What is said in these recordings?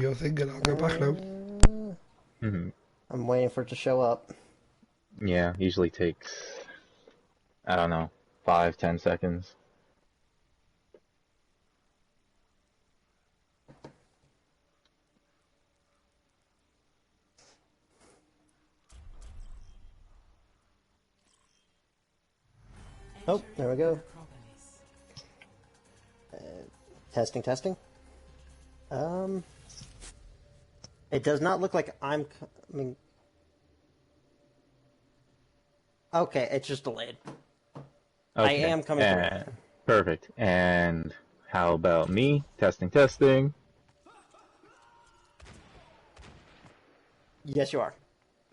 your thing and I'll go back now. I'm waiting for it to show up. Yeah, usually takes, I don't know, 5-10 seconds. Oh, there we go. Testing, testing. It does not look like I'm coming. Okay, it's just delayed. Okay. I am coming through. Perfect. And how about me? Testing, testing. Yes, you are.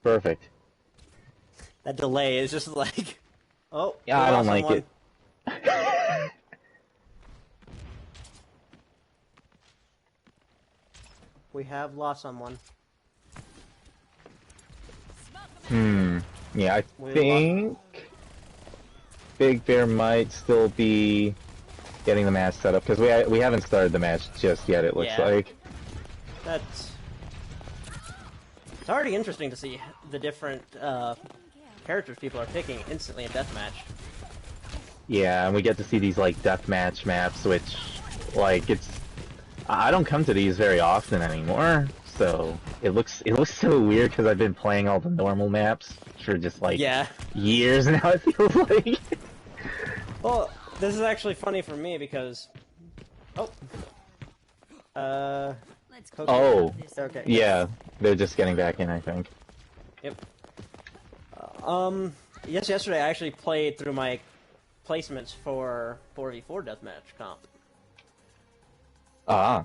Perfect. That delay is just like, oh, Yeah, I don't like it. We have lost someone. Yeah, I think Big Bear might still be getting the match set up because we haven't started the match just yet. It looks like. It's already interesting to see the different characters people are picking instantly in deathmatch. Yeah, and we get to see these like deathmatch maps, which like I don't come to these very often anymore. So it looks so weird because I've been playing all the normal maps for just like years now. It feels like. Well, this is actually funny for me because okay. Yeah, they're just getting back in, I think. Yep. Yesterday I actually played through my placements for 4v4 deathmatch comp. Ah.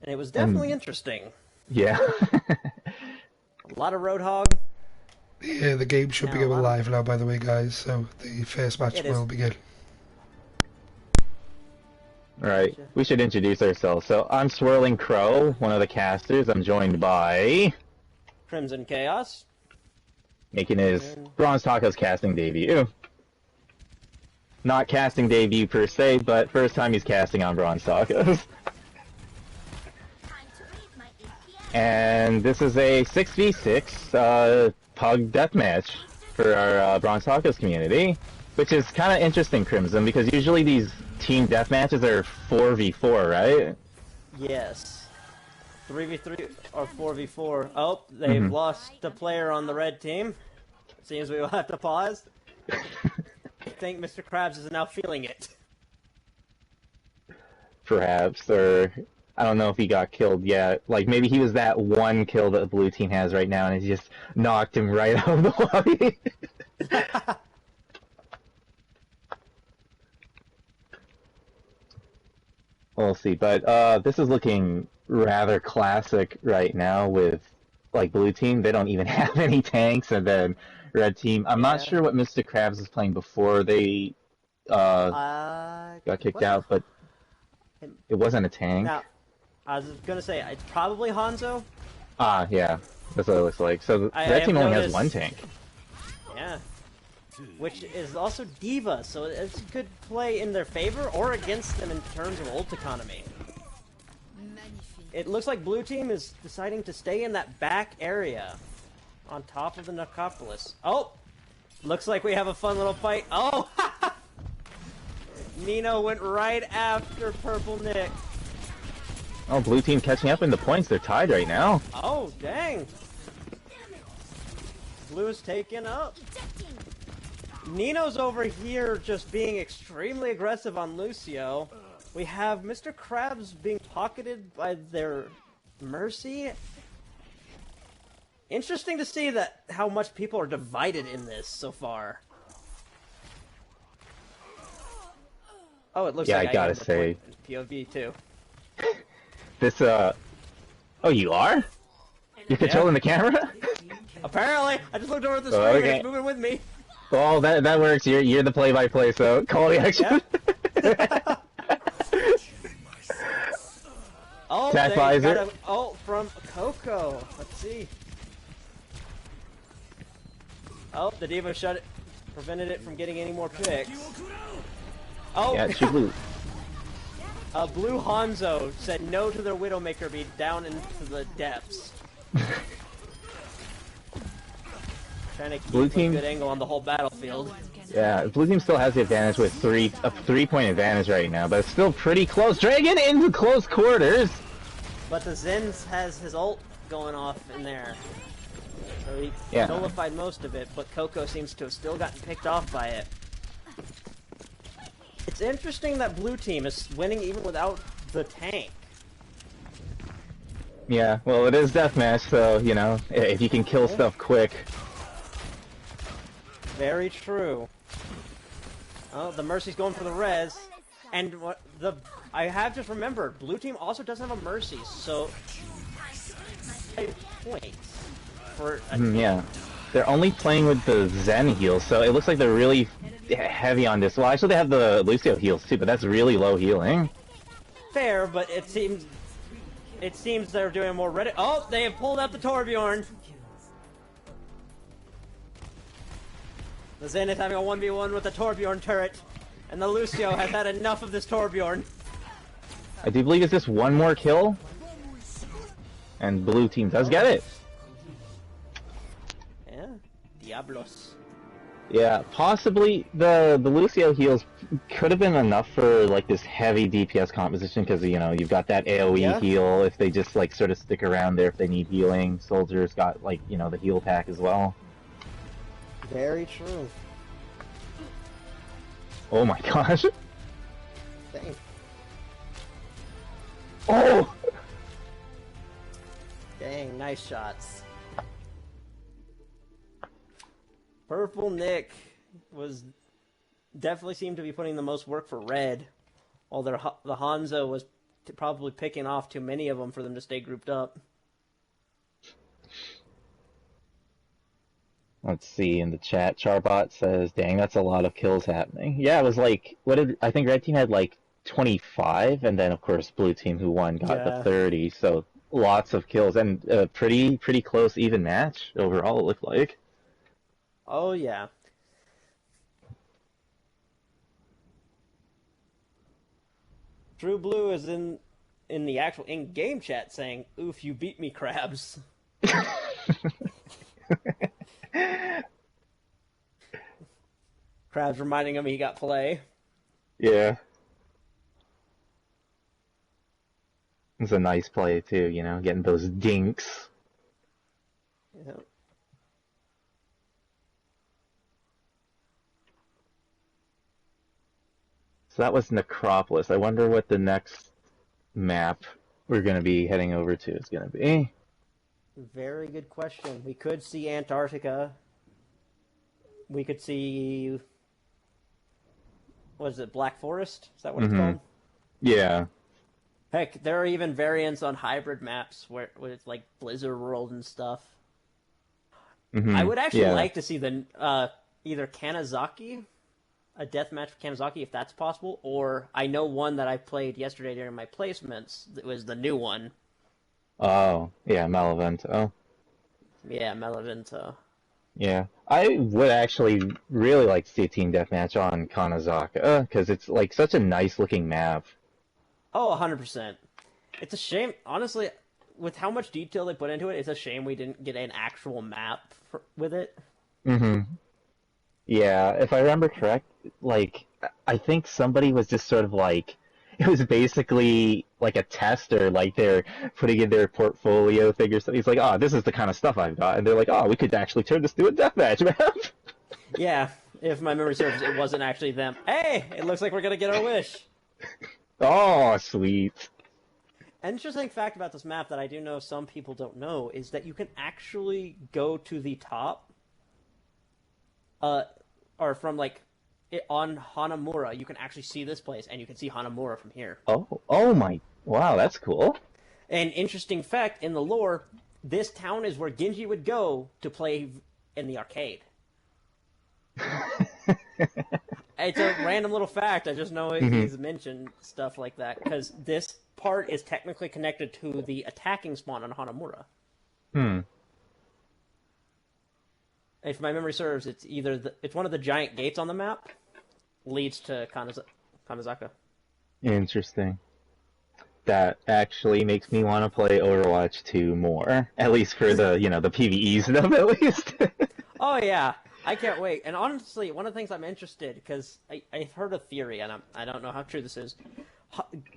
And it was definitely interesting. Yeah. A lot of Roadhog. Yeah, the game should be going live now, by the way, guys, so the first match will begin. Alright, we should introduce ourselves. So, I'm Swirling Crow, one of the casters. I'm joined by... Crimson Chaos. Making his Bronze Tacos casting debut. Not casting debut per se, but first time he's casting on Bronze Tacos. And this is a 6v6 PUG deathmatch for our Bronze Tacos community, which is kind of interesting, Crimson, because usually these team deathmatches are 4v4, right? Yes. 3v3 or 4v4. Oh, they've lost a player on the red team. Seems we will have to pause. I think Mr. Krabs is now feeling it. Perhaps, or I don't know if he got killed yet. Like, maybe he was that one kill that the blue team has right now, and it just knocked him right out of the lobby. We'll see, but this is looking rather classic right now with, like, blue team. They don't even have any tanks, and then red team. I'm not sure what Mr. Krabs was playing before they got kicked out, but it wasn't a tank. Now, I was gonna say, it's probably Hanzo. Ah, yeah. That's what it looks like. So the red team only has one tank. Yeah. Which is also D.Va, so it's a good play in their favor or against them in terms of ult economy. It looks like blue team is deciding to stay in that back area on top of the Necropolis. Oh! Looks like we have a fun little fight. Oh! Nino went right after Purple Nick. Oh, blue team catching up in the points. They're tied right now. Oh, dang. Blue is taken up. Nino's over here just being extremely aggressive on Lucio. We have Mr. Krabs being pocketed by their Mercy. Interesting to see that how much people are divided in this so far. Oh, it looks like I gotta say, POV too. This oh, you are? You're controlling the camera? Apparently, I just looked over at the screen and it's moving with me. Well, that works. You're the play-by-play, so call the action. Yeah. Oh, they got an ult from Coco. Let's see. Oh, the D.Va shut it, prevented it from getting any more picks. Oh, yeah, she blew. Blue Hanzo said no to their Widowmaker beat down into the depths. Trying to keep Blue team, a good angle on the whole battlefield. Yeah, blue team still has the advantage with a 3-point advantage right now, but it's still pretty close. Dragon into close quarters. But the Zenz has his ult going off in there. So he nullified most of it, but Coco seems to have still gotten picked off by it. It's interesting that blue team is winning even without the tank. Yeah, well, it is deathmatch, so, you know, if you can kill stuff quick. Very true. Oh, the Mercy's going for the res. And I have just remembered, blue team also doesn't have a Mercy, so 5 points for yeah. They're only playing with the Zen heals, so it looks like they're really heavy on this. Well, actually they have the Lucio heals too, but that's really low healing. Fair, but it seems they're doing more Reddit. Oh, they have pulled out the Torbjorn. The Zen is having a 1v1 with the Torbjorn turret, and the Lucio has had enough of this Torbjorn. I do believe it's just one more kill, and blue team does get it. Yeah, Diablos. Yeah, possibly the Lucio heals could have been enough for like this heavy DPS composition because you know you've got that AOE heal if they just like sort of stick around there if they need healing. Soldiers got like you know the heal pack as well. Very true. Oh my gosh! Dang. Oh! Dang, nice shots. Purple Nick definitely seemed to be putting the most work for red, while the Hanzo was probably picking off too many of them for them to stay grouped up. Let's see in the chat. Charbot says, "Dang, that's a lot of kills happening." Yeah, it was like I think red team had like 25, and then of course blue team who won got the 30. So lots of kills and a pretty close even match overall. It looked like. Oh yeah. True Blue is in the actual in-game chat saying, "Oof, you beat me, Crabs." Crabs reminding him he got play. Yeah. It's a nice play too, you know, getting those dinks. Yeah. So that was Necropolis. I wonder what the next map we're going to be heading over to is going to be. Very good question. We could see Antarctica. We could see... What is it, Black Forest? Is that what it's called? Yeah. Heck, there are even variants on hybrid maps where it's like Blizzard World and stuff. I would actually like to see the either Kanazaki, a deathmatch for Kanazaki, if that's possible, or I know one that I played yesterday during my placements. It was the new one. Oh, yeah, Malavento. Yeah, Malavento. Yeah. I would actually really like to see a team deathmatch on Kanazaka, because it's like such a nice looking map. Oh, 100%. It's a shame, honestly, with how much detail they put into it, it's a shame we didn't get an actual map with it. Yeah, if I remember correct, like, I think somebody was just sort of like, it was basically like a test or like they're putting in their portfolio thing or something. He's like, oh, this is the kind of stuff I've got. And they're like, oh, we could actually turn this into a deathmatch map. Yeah, if my memory serves, it wasn't actually them. Hey, it looks like we're going to get our wish. Oh, sweet. An interesting fact about this map that I do know some people don't know is that you can actually go to the top, or from like on Hanamura, you can actually see this place, and you can see Hanamura from here. Oh my, wow, that's cool. An interesting fact in the lore, this town is where Genji would go to play in the arcade. It's a random little fact. I just know he's mentioned stuff like that because this part is technically connected to the attacking spawn on Hanamura. If my memory serves, it's either it's one of the giant gates on the map leads to Kanazaka. Interesting. that actually makes me want to play Overwatch 2 more. At least for the, the PvE stuff, at least. Oh, yeah. I can't wait. And honestly, one of the things I'm interested, because I've heard a theory, and I don't know how true this is.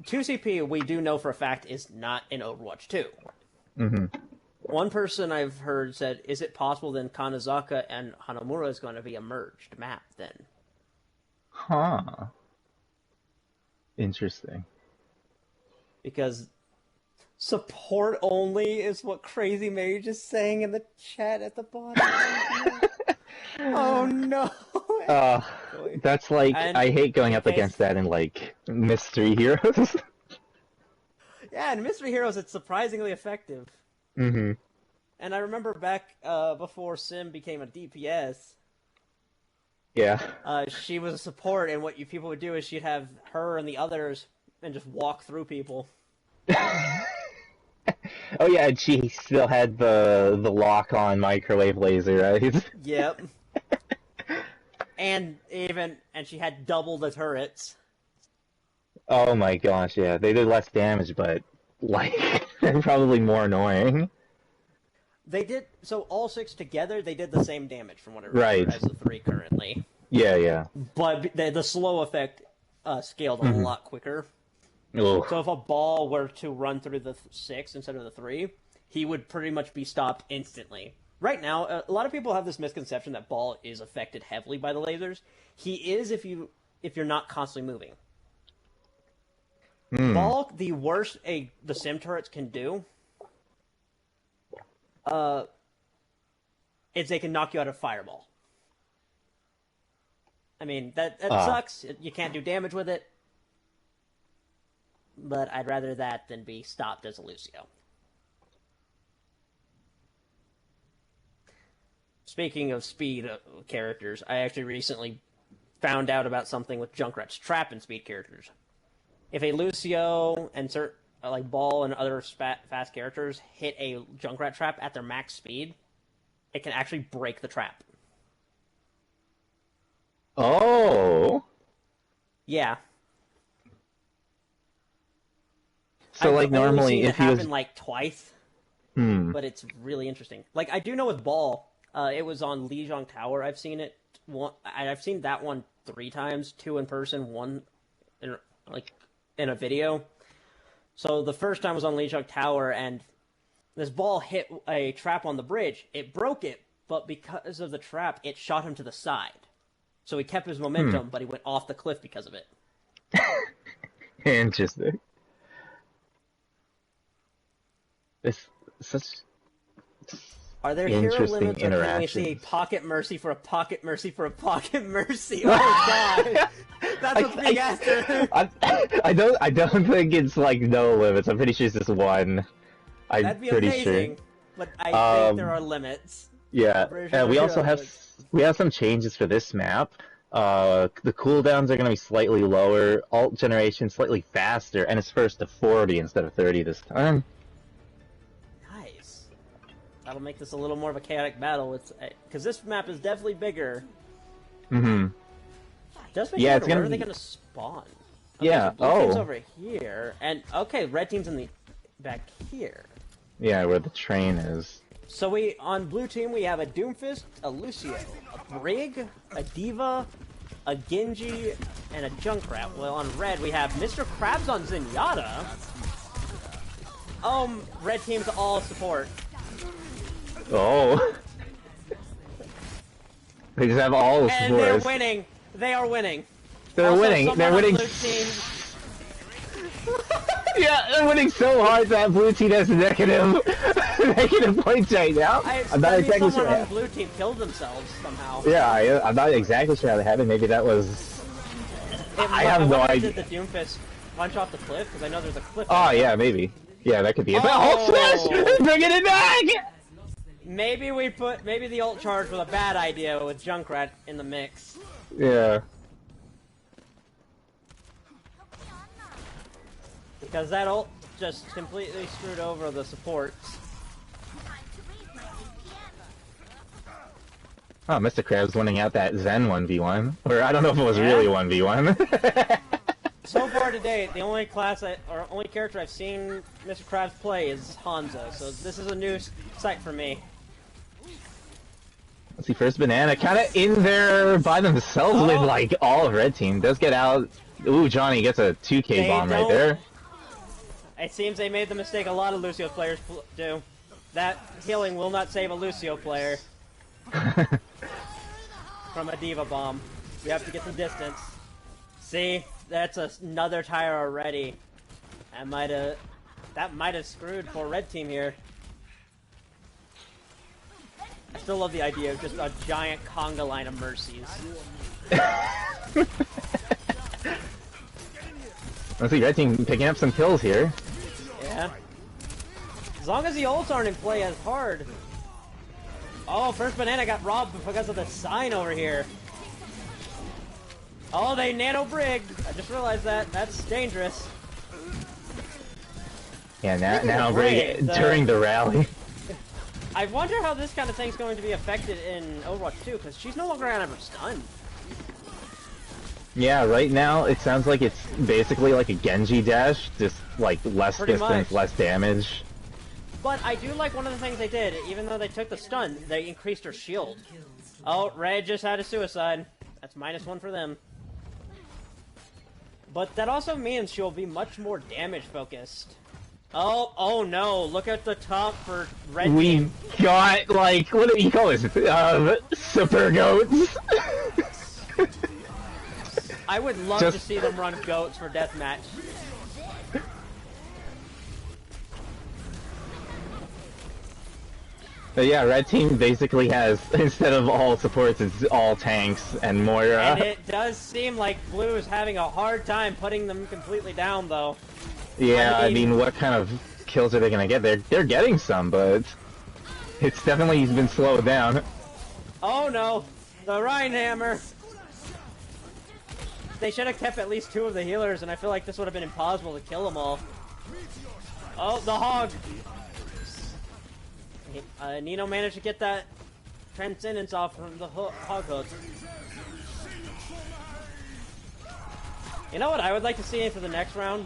2CP, we do know for a fact, is not in Overwatch 2. Mm-hmm. One person I've heard said, is it possible then Kanazaka and Hanamura is going to be a merged map then? Huh. Interesting. Because support only is what Crazy Mage is saying in the chat at the bottom. Oh no! That's like, and I hate going up against that in, like, Mystery Heroes. Yeah, in Mystery Heroes it's surprisingly effective. Mm-hmm. And I remember back before Sim became a DPS, Yeah. she was a support, and what people would do is she'd have her and the others and just walk through people. Oh yeah, and she still had the lock-on microwave laser, right? Yep. and she had double the turrets. Oh my gosh, yeah. They did less damage, but, like, they're probably more annoying. They did, so all 6 together, they did the same damage from what I remember as the 3 currently. Yeah, yeah. But the slow effect scaled a lot quicker. Ugh. So if a ball were to run through the 6 instead of the 3, he would pretty much be stopped instantly. Right now, a lot of people have this misconception that ball is affected heavily by the lasers. He is if you're not constantly moving. Ball, the worst the sim turrets can do, is they can knock you out of fireball. I mean, that sucks. You can't do damage with it. But I'd rather that than be stopped as a Lucio. Speaking of speed characters, I actually recently found out about something with Junkrat's trap and speed characters. If a Lucio and like Ball and other fast characters hit a Junkrat trap at their max speed, it can actually break the trap. Oh. Yeah. So, like, normally, if it happened like twice, but it's really interesting. Like, I do know with Ball, it was on Lijiang Tower. I've seen it. I've seen that one 3 times, 2 in person, 1 in a video. So the first time was on Lijiang Tower, and this ball hit a trap on the bridge. It broke it, but because of the trap, it shot him to the side. So he kept his momentum, but he went off the cliff because of it. Interesting. It's such Are there hero interesting limits, or can we see a pocket mercy for a pocket mercy for a pocket mercy? Oh god, that's what's being asked. I don't think it's like no limits. I'm pretty sure it's just one. That'd be pretty amazing, sure. But I think there are limits. Yeah, and we also have some changes for this map. The cooldowns are going to be slightly lower, alt generation slightly faster, and it's first to 40 instead of 30 this time. Nice. That'll make this a little more of a chaotic battle. Because this map is definitely bigger. Mm-hmm. Just make sure, where are they going to spawn? Okay, Yeah. So blue team's over here, and okay, red team's in the back here. Yeah, where the train is. So on blue team, we have a Doomfist, a Lucio, a Brig, a D.Va, a Genji, and a Junkrat. Well, on red, we have Mr. Krabs on Zenyatta. Red team's all support. Oh. They just have all the And they're winning. They are winning. They're Also, winning. They're winning. Blue team... Yeah, they're winning so hard that blue team has negative points right now. I'm not exactly sure. On blue team killed themselves somehow. Yeah, I'm not exactly sure how that happened. Maybe that was. I have no idea. Did the Doomfist punch off the cliff? Because I know there's a cliff. Oh yeah, maybe. Yeah, that could be it. Oh, smash! Bringing it back! Maybe the ult charge was a bad idea with Junkrat in the mix. Yeah. Because that ult just completely screwed over the supports. Oh, Mr. Krabs winning out that Zen 1v1. Or I don't know if it was really 1v1. So far today, the only only character I've seen Mr. Krabs play is Hanzo, so this is a new sight for me. Let's see, first banana, kind of in there by themselves with like all of red team. Does get out. Ooh, Johnny gets a 2K bomb right there. It seems they made the mistake a lot of Lucio players do. That healing will not save a Lucio player from a D.Va bomb. We have to get some distance. See, that's another tire already. That might have screwed for red team here. I still love the idea of just a giant conga line of mercies. Let's see, red team picking up some kills here. Yeah. As long as the ults aren't in play as hard. Oh, first banana got robbed because of the sign over here. Oh, they nano-brigged. I just realized that. That's dangerous. Yeah, now Brig during the rally. I wonder how this kind of thing's going to be affected in Overwatch 2, because she's no longer gonna have her stun. Yeah, right now it sounds like it's basically like a Genji dash, just like less Pretty distance, much. less damage. But I do like one of the things they did. Even though they took the stun, they increased her shield. Oh, Red just had a suicide. That's -1 for them. But that also means she'll be much more damage focused. Oh no, look at the top for red team. We got, like, what do you call this? Super goats? I would love to see them run goats for deathmatch. But yeah, red team basically has, instead of all supports, it's all tanks and Moira. And it does seem like blue is having a hard time putting them completely down, though. Yeah, I mean, what kind of kills are they gonna get? They're getting some, but it's definitely been slowed down. Oh no, the Rheinhammer. They should have kept at least 2 of the healers, and I feel like this would have been impossible to kill them all. Oh, the hog. Nino managed to get that transcendence off from the hog hook. You know what I would like to see for the next round?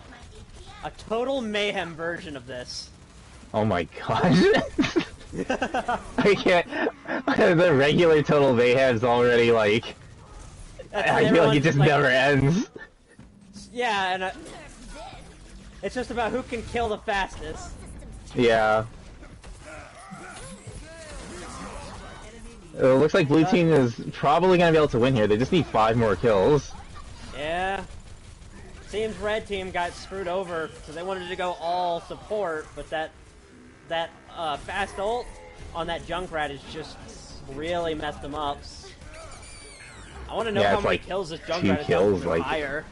A total mayhem version of this. Oh my gosh. I can't. The regular total mayhem's already like. I feel like it just never ends. Yeah, and it's just about who can kill the fastest. Yeah. It looks like blue team is probably gonna be able to win here. They just need 5 more kills. Yeah. Seems red team got screwed over because they wanted to go all support, but that fast ult on that Junkrat is just really messed them up. I want to know how many like kills this Junkrat has done with fire.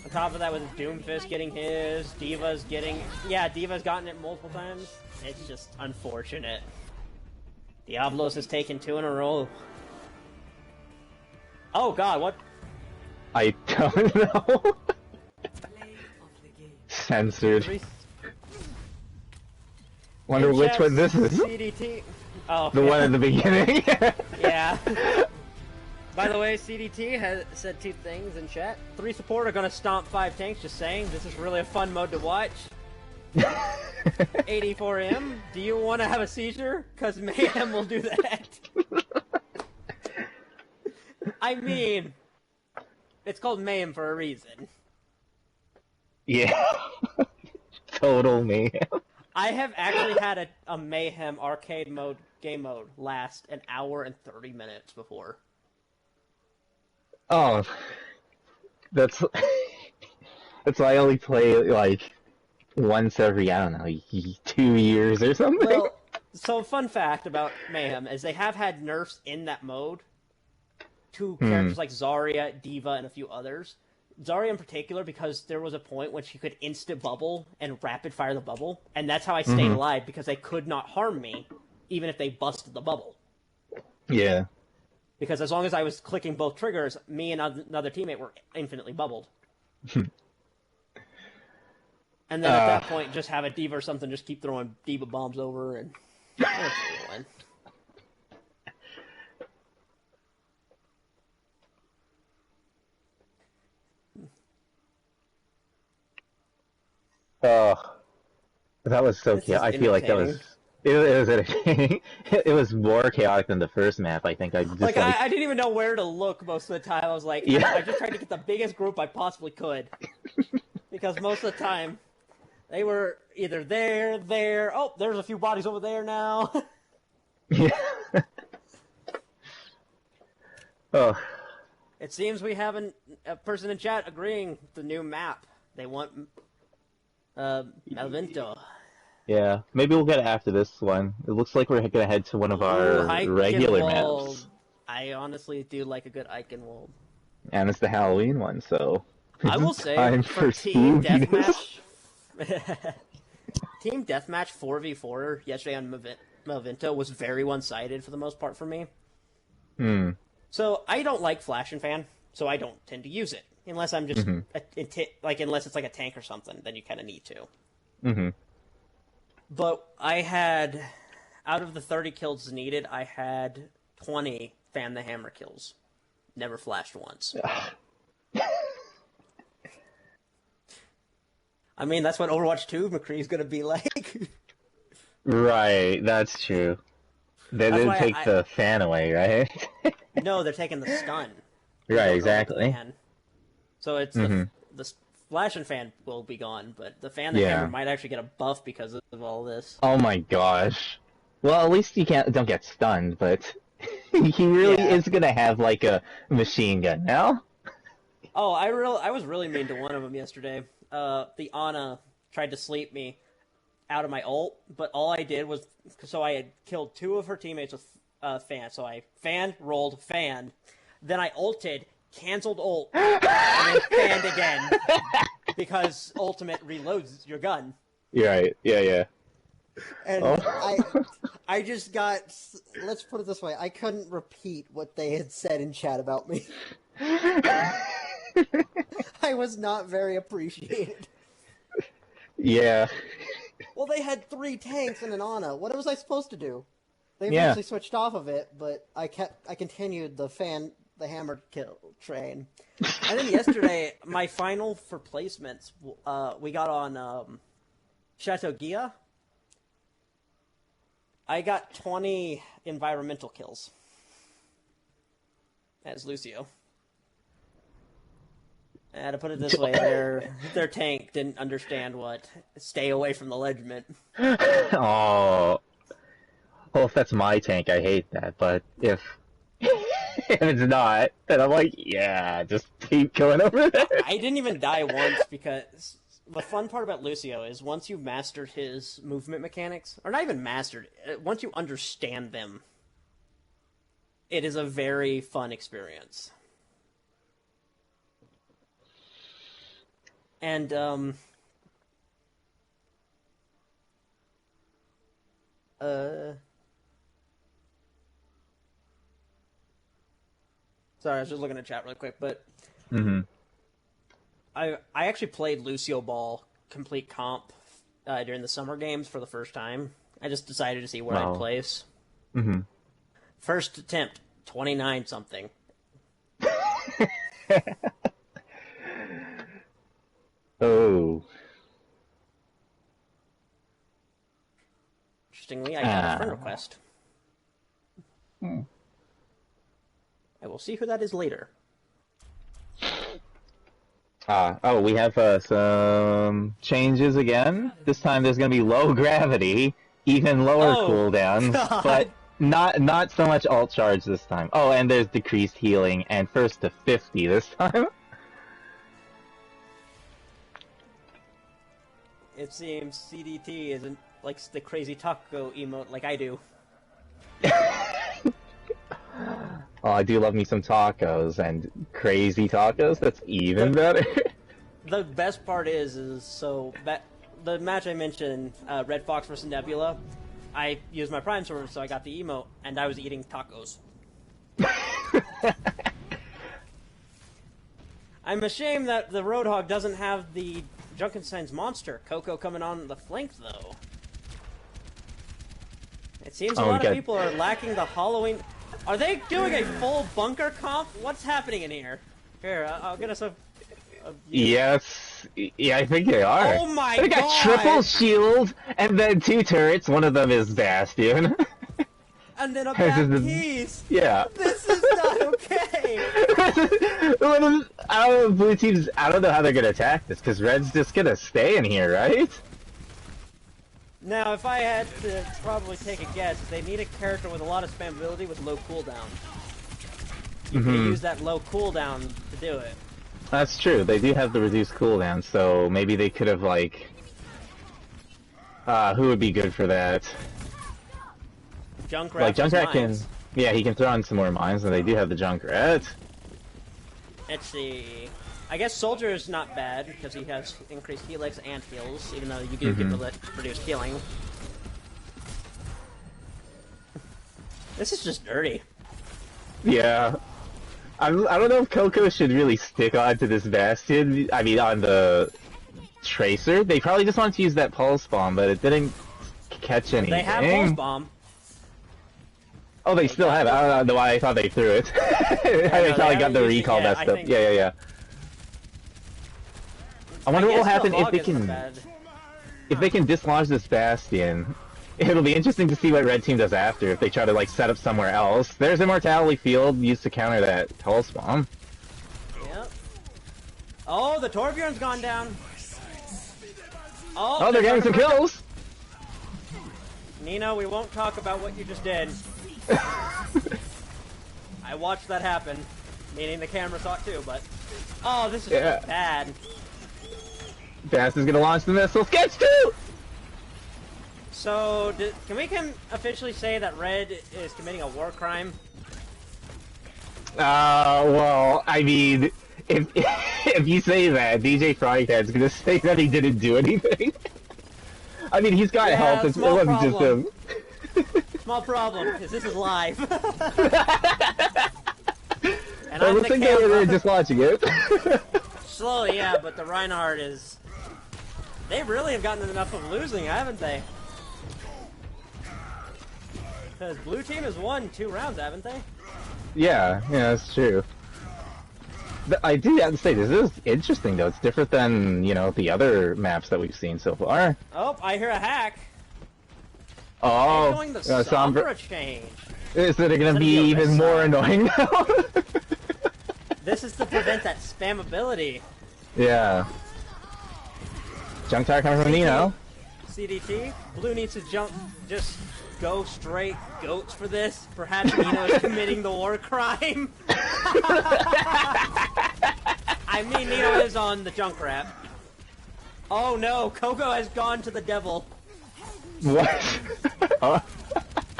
On top of that, with Doomfist getting his, D.Va's getting... Yeah, D.Va's gotten it multiple times. It's just unfortunate. Diablos has taken 2 in a row. Oh god, what? I don't know. Censored. Wonder which one this is. CDT. Oh, the one at the beginning. Yeah. By the way, CDT has said 2 things in chat. 3 support are gonna stomp 5 tanks, just saying. This is really a fun mode to watch. 84M, do you want to have a seizure? Because Mayhem will do that. I mean, it's called Mayhem for a reason. Yeah. Total mayhem. I have actually had a Mayhem arcade mode, game mode, last an hour and 30 minutes before. Oh. That's why I only play, like, once every, I don't know, 2 years or something. Well, so fun fact about Mayhem is they have had nerfs in that mode to characters like Zarya, D.Va, and a few others. Zarya in particular, because there was a point when she could instant bubble and rapid fire the bubble, and that's how I stayed alive, because they could not harm me, even if they busted the bubble. Yeah. Because as long as I was clicking both triggers, me and another teammate were infinitely bubbled. And then at that point, just have a D.Va or something, just keep throwing D.Va bombs over, and... Oh, that was so This is chaotic. I feel like that entertaining. was it was entertaining. It was more chaotic than the first map. I think I just Like, like I didn't even know where to look most of the time. I was like, I yeah. just tried to get the biggest group I possibly could. Because most of the time, they were either there. Oh, there's a few bodies over there now. Yeah. Oh, It seems we have a person in chat agreeing with the new map. They want Malvinto. yeah. Maybe we'll get it after this one. It looks like we're gonna head to one of Ooh, our regular Eichenwald. maps, I honestly do like a good Eichenwald. and it's the Halloween one, so I will it's say, time for for Team spookiness. Deathmatch... Team Deathmatch 4v4 yesterday on Malvinto was very one-sided for the most part for me. Hmm. So I don't like Flash and Fan, so I don't tend to use it. Unless I'm just, unless it's like a tank or something, then you kind of need to. Mm-hmm. But I had, out of the 30 kills needed, I had 20 Fan the Hammer kills. Never flashed once. I mean, that's what Overwatch 2 McCree's gonna be like. Right, that's true. They That's didn't why take the fan away, right? No, they're taking the stun. You Right, don't know about the exactly. fan. So it's Mm-hmm. the Flash and Fan will be gone, but the Fan the Hammer Yeah. might actually get a buff because of all this. Oh my gosh. Well, at least you don't get stunned, but he really Yeah. is gonna have like a machine gun now. Oh, I was really mean to one of them yesterday. The Ana tried to sleep me out of my ult, but all I did was, so I had killed two of her teammates with Fan. So I fanned, rolled, fanned. Then I ulted, canceled ult, and then fanned again. Because ultimate reloads your gun. You're right. Yeah, yeah. And Oh. I just got, let's put it this way, I couldn't repeat what they had said in chat about me. I was not very appreciated. Yeah. Well, they had 3 tanks and an Ana. What was I supposed to do? They Yeah. eventually switched off of it, but I continued the hammer kill train. And then yesterday, my final for placements, we got on Chateau Gia. I got 20 environmental kills as Lucio. And to put it this way, their tank didn't understand what stay away from the ledge meant. Oh. Well, if that's my tank, I hate that. But if if it's not, then I'm like, yeah, just keep going over there. I didn't even die once because the fun part about Lucio is once you mastered his movement mechanics, or not even mastered, once you understand them, it is a very fun experience. And, sorry, I was just looking at chat really quick, but Mm-hmm. I actually played Lucio Ball complete comp during the summer games for the first time. I just decided to see where I'd place. Mm-hmm. First attempt, 29 something. Oh. Interestingly, I got a friend request. I will see who that is later. Oh, we have some changes again. This time there's going to be low gravity, even lower cooldowns, God. but not so much alt charge this time. Oh, and there's decreased healing, and first to 50 this time. It seems CDT isn't like the crazy taco emote like I do. Oh, I do love me some tacos, and crazy tacos, that's even better. The best part is so the match I mentioned, Red Fox versus Nebula, I used my Prime Server, so I got the emote, and I was eating tacos. I'm ashamed that the Roadhog doesn't have the Junkenstein's monster. Coco coming on the flank, though. It seems a lot of people are lacking the Halloween... Are they doing a full bunker comp? What's happening in here? Here, I'll get us a Yes. Yeah, I think they are. Oh my They got god! triple shield, and then 2 turrets. One of them is Bastion. And then a back piece! Yeah. This is not okay! I don't know, blue teams, I don't know how they're gonna attack this, because red's just gonna stay in here, right? Now, if I had to probably take a guess, they need a character with a lot of spammability with low cooldown. You can use that low cooldown to do it. That's true, they do have the reduced cooldown, so maybe they could have, like... who would be good for that? Junkrat. Like, Junkrat can... Yeah, he can throw in some more mines, and they do have the Junkrat. Let's see... I guess Soldier is not bad, because he has increased helix and heals, even though you do get reduced healing. This is just dirty. Yeah. I don't know if Coco should really stick on to this Bastion, I mean, on the Tracer. They probably just wanted to use that Pulse Bomb, but it didn't catch anything. They have Pulse Bomb. Oh, they still have it. I don't know why I thought they threw it. I probably got the recall messed up. Yeah. I wonder what will happen if they can dislodge this Bastion. It'll be interesting to see what red team does after, if they try to like set up somewhere else. There's Immortality Field used to counter that Pulse Bomb. Yep. Oh, the Torbjorn's gone down. Oh, they're getting some kills! Nino, we won't talk about what you just did. I watched that happen, meaning the camera saw it too, but... Oh, this is bad. Bass is gonna launch the missile. Sketch 2! So, can we officially say that Red is committing a war crime? Well, I mean, if you say that, DJ Fryhead's gonna say that he didn't do anything. I mean, he's got help, it wasn't just him. Small problem, because this is live. And I was thinking they were just watching it. Slowly, yeah, but the Reinhardt is... They really have gotten enough of losing, haven't they? Because blue team has won 2 rounds, haven't they? Yeah, that's true. But I do have to say, this is interesting though. It's different than, you know, the other maps that we've seen so far. Oh, I hear a hack. Oh, they're doing the Sombra change. Is it going to be even more annoying now? This is to prevent that spammability. Yeah. Junk Tower coming from Nino. CDT. Blue needs to just go straight goats for this. Perhaps Nino is committing the war crime. I mean, Nino is on the Junkrat. Oh no, Coco has gone to the devil. What?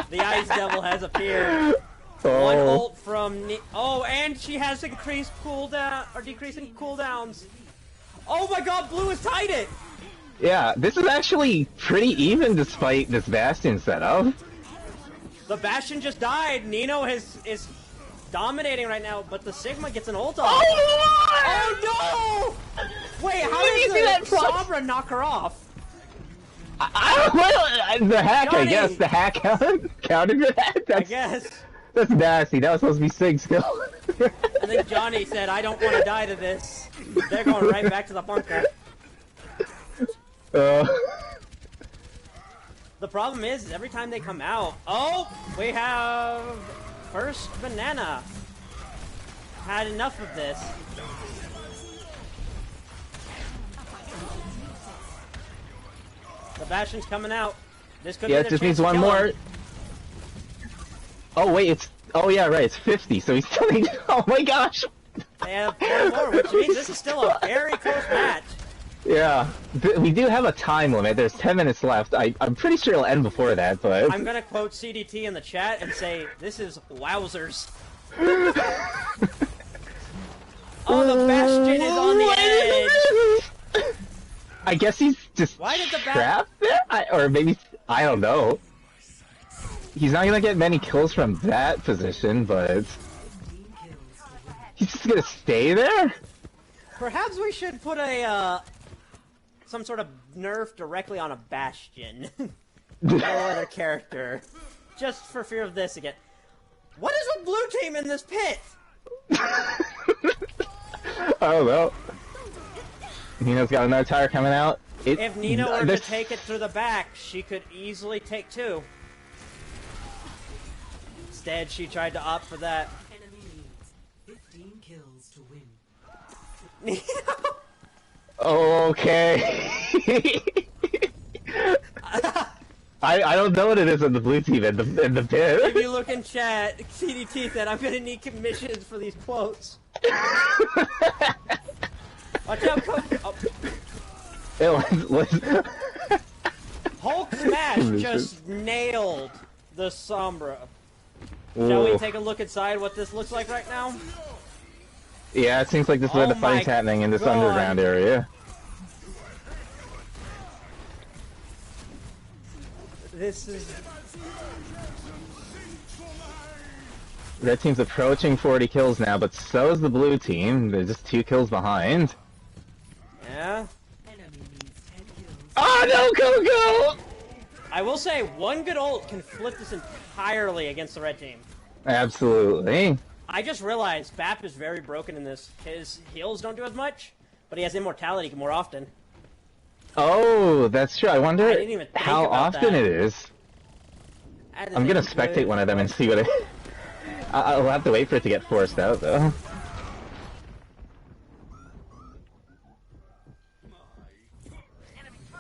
The Ice Devil has appeared. One ult from oh, and she has increased cooldown or decreasing cooldowns. Oh my god, blue has tied it! Yeah, this is actually pretty even despite this Bastion setup. The Bastion just died. Nino is dominating right now, but the Sigma gets an ult off. Oh no! Wait, how did the Sombra knock her off? The hack, Johnny. I guess. The hack counted for that? I guess. That's nasty. That was supposed to be Sig skill. I think Johnny said, I don't want to die to this. They're going right back to the bunker. The problem is, every time they come out... Oh! We have... First Banana. Had enough of this. The Bastion's coming out. This could be it just needs one more. Oh wait, it's... Oh yeah, right, it's 50, so he's still needs... Oh my gosh! They have 4 more, which means this is still a very close match. Yeah. We do have a time limit. There's 10 minutes left. I'm pretty sure it'll end before that, but... I'm gonna quote CDT in the chat and say, this is wowzers. Oh, the Bastion is on the edge! I guess he's just trapped there? Or maybe... I don't know. He's not gonna get many kills from that position, but... He's just gonna stay there? Perhaps we should put a, some sort of nerf directly on a Bastion. No other character. Just for fear of this again. What is with blue team in this pit? I don't know. Nina's got another tire coming out. If Nina were to take it through the back, she could easily take 2. Instead, she tried to opt for that. Enemy needs 15 kills to win. Okay. I don't know what it is in the blue team in the pit. If you look in chat, CDT said, I'm gonna need commissions for these quotes. Watch out, Coke! Oh. It was Hulk Smash just nailed the Sombra. Shall we take a look inside what this looks like right now? Yeah, it seems like this is where the fighting's happening in this underground area. This is... Red team's approaching 40 kills now, but so is the blue team. They're just 2 kills behind. Yeah? Oh no, Coco! I will say, one good ult can flip this entirely against the red team. Absolutely. I just realized Bap is very broken in this. His heals don't do as much, but he has immortality more often. Oh, that's true. I wonder how often it is. I'm gonna spectate one of them and see what it... I'll have to wait for it to get forced out, though.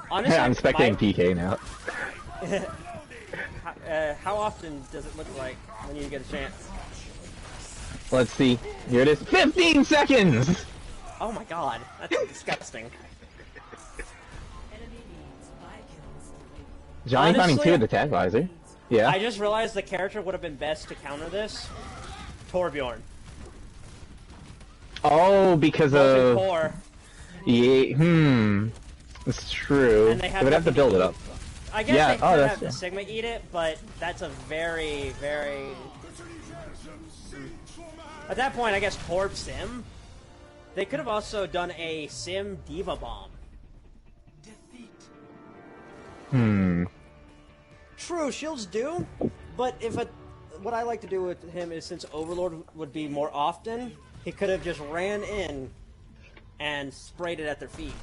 Honestly, I'm spectating PK now. How often does it look like when you get a chance? Let's see. Here it is. 15 seconds! Oh my god, that's disgusting. Johnny finding 2 at the tag visor. Yeah. I just realized the character would have been best to counter this. Torbjorn. Oh, because of... Core. Yeah, It's true. And they would have to build it up. I guess they could have the Sigma eat it, but that's a very, very... At that point, I guess Torb Sim. They could have also done a Sim Diva Bomb. True, shields do, but what I like to do with him is, since Overlord would be more often, he could have just ran in and sprayed it at their feet.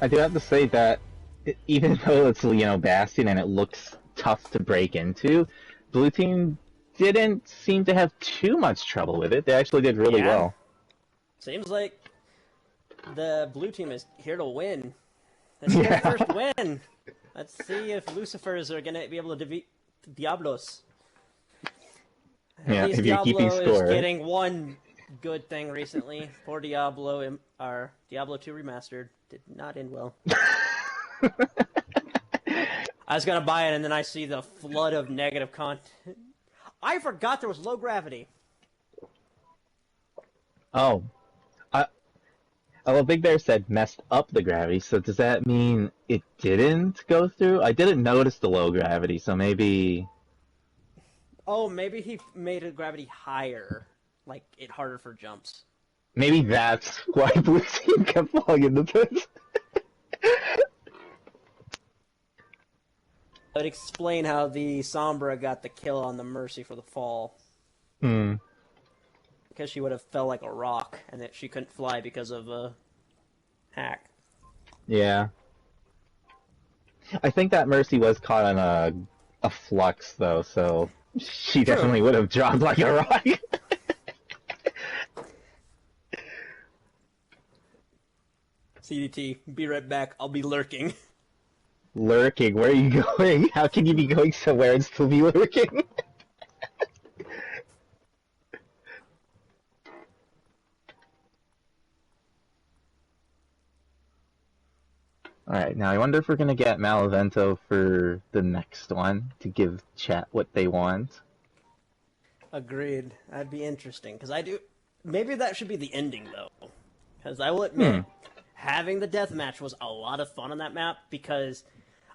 I do have to say that even though it's, Bastion and it looks tough to break into, Blue Team didn't seem to have too much trouble with it. They actually did really well. Seems like the Blue Team is here to win. Let's get their first win. Let's see if Lucifers are going to be able to defeat Diablos. Yeah, if you're keeping score. Diablo is getting one good thing recently. Poor Diablo, our Diablo 2 Remastered did not end well. I was gonna buy it, and then I see the flood of negative content. I forgot there was low gravity. Oh. Well, Big Bear said messed up the gravity, so does that mean it didn't go through? I didn't notice the low gravity, so maybe... Oh, maybe he made the gravity higher. Like, it harder for jumps. Maybe that's why Blue Team kept falling in the pit. That would explain how the Sombra got the kill on the Mercy for the fall. Because she would have fell like a rock, and that she couldn't fly because of a hack. Yeah. I think that Mercy was caught on a flux, though, so she definitely would have dropped like a rock. CDT, be right back. I'll be lurking. Lurking? Where are you going? How can you be going somewhere and still be lurking? Alright, now I wonder if we're gonna get Malavento for the next one, to give chat what they want. Agreed. That'd be interesting, because maybe that should be the ending, though. Because I will admit, having the deathmatch was a lot of fun on that map, because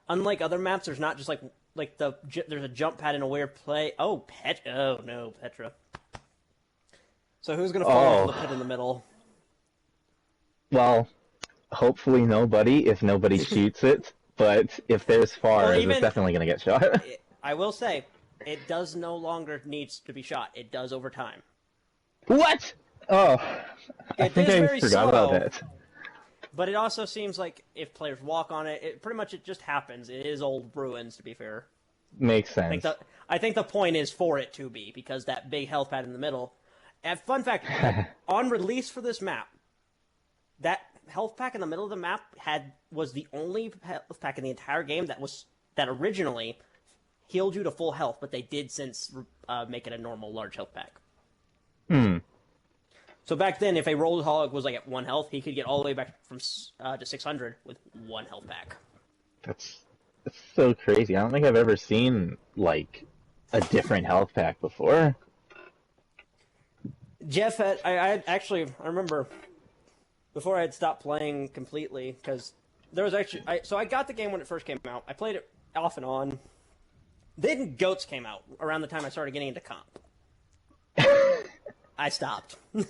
unlike other maps, there's not just there's a jump pad in a weird play. Oh, oh no, Petra. So who's gonna fall into the pit in the middle? Well, hopefully nobody, if nobody shoots it. but if there's Well, far, it's even definitely gonna get shot. I will say, it does no longer needs to be shot. It does over time. What? Oh, I It think is I very forgot about slow, that. but it also seems like if players walk on it, it just happens. It is old ruins, to be fair. Makes sense. I think the point is for it to be, because that big health pad in the middle. And fun fact, on release for this map, that health pack in the middle of the map was the only health pack in the entire game that originally healed you to full health, but they did since make it a normal large health pack. Hmm. So back then, if a rolled hog was like at 1 health, he could get all the way back from to 600 with 1 health pack. That's so crazy. I don't think I've ever seen like a different health pack before. Jeff I remember before I had stopped playing completely, because there was actually so I got the game when it first came out. I played it off and on. Then Goats came out around the time I started getting into comp. I stopped. At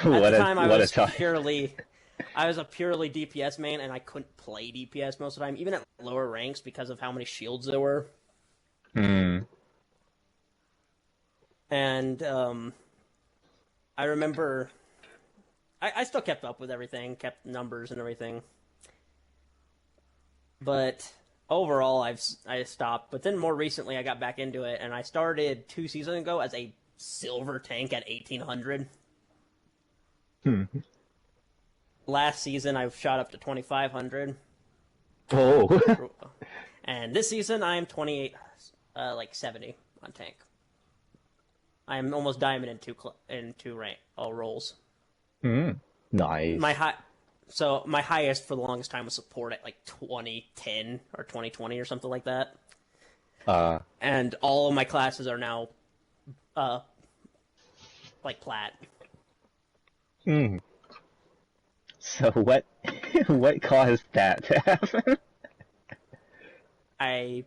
the time, I was a purely DPS main, and I couldn't play DPS most of the time, even at lower ranks, because of how many shields there were. Hmm. And I remember I still kept up with everything, kept numbers and everything. But overall, I stopped. But then more recently, I got back into it, and I started 2 seasons ago as a silver tank at 1800. Last season, I shot up to 2500. Oh. And this season, I am 28, 70 on tank. I am almost diamond in two rank all roles. Nice. My highest for the longest time was support at like 2010 or 2020 or something like that. And all of my classes are now, like plat. So what caused that to happen? I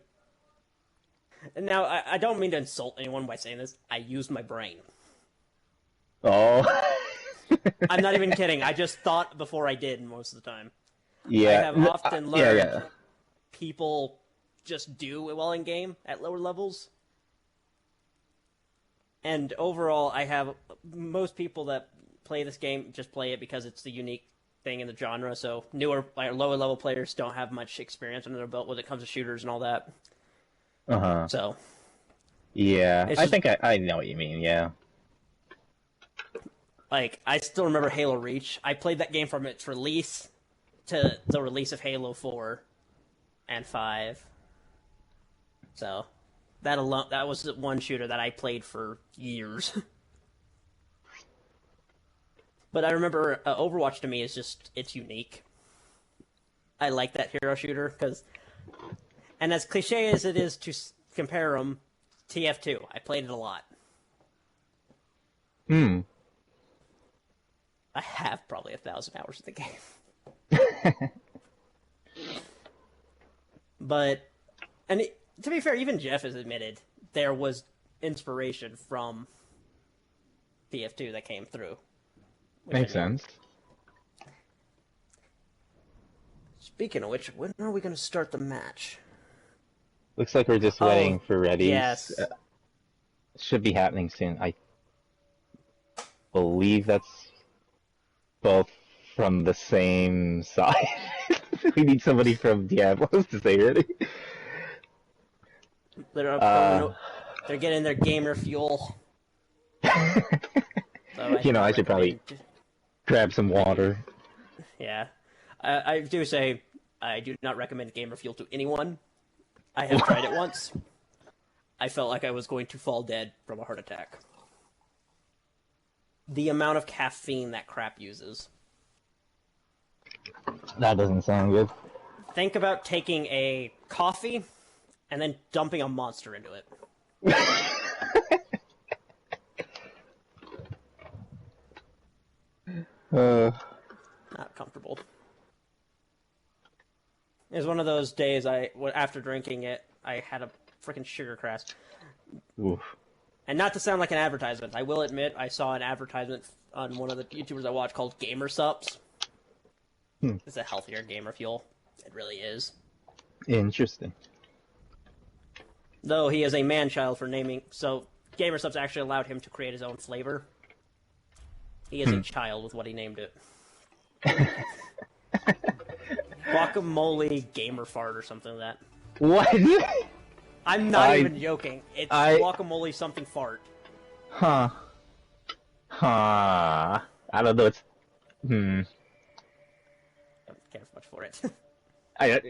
don't mean to insult anyone by saying this. I used my brain. Oh. I'm not even kidding. I just thought before I did most of the time. Yeah. I have often learned Yeah. people just do well in game at lower levels. And overall, I have most people that play this game just play it because it's the unique thing in the genre. So newer, lower level players don't have much experience under their belt when it comes to shooters and all that. So yeah, it's I just, think I know what you mean. Yeah. like, I still remember Halo Reach. I played that game from its release to the release of Halo 4 and 5. So that was one shooter that I played for years. But I remember Overwatch to me is just, it's unique. I like that hero shooter, and as cliche as it is to compare them, TF2, I played it a lot. I have probably 1,000 hours in the game. But, to be fair, even Jeff has admitted there was inspiration from TF2 that came through. Makes sense. Speaking of which, when are we going to start the match? Looks like we're just waiting for readies. Yes. Should be happening soon. I believe that's both from the same side. We need somebody from Diablos to say ready. They're getting their gamer fuel. So I should probably grab some water. Yeah. I do say I do not recommend gamer fuel to anyone. I have tried it once. I felt like I was going to fall dead from a heart attack. The amount of caffeine that crap uses. That doesn't sound good. Think about taking a coffee and then dumping a monster into it. Not comfortable. It was one of those days after drinking it, I had a freaking sugar crash. Oof. And not to sound like an advertisement, I will admit I saw an advertisement on one of the YouTubers I watch called Gamer Sups. It's a healthier gamer fuel. It really is. Interesting. Though he is a man-child for naming, so GamerSupps actually allowed him to create his own flavor. He is a child with what he named it. Guacamole gamer fart or something like that. What? I'm not even joking. It's guacamole something fart. Huh. Huh. I don't know. It's. Don't care much for it. I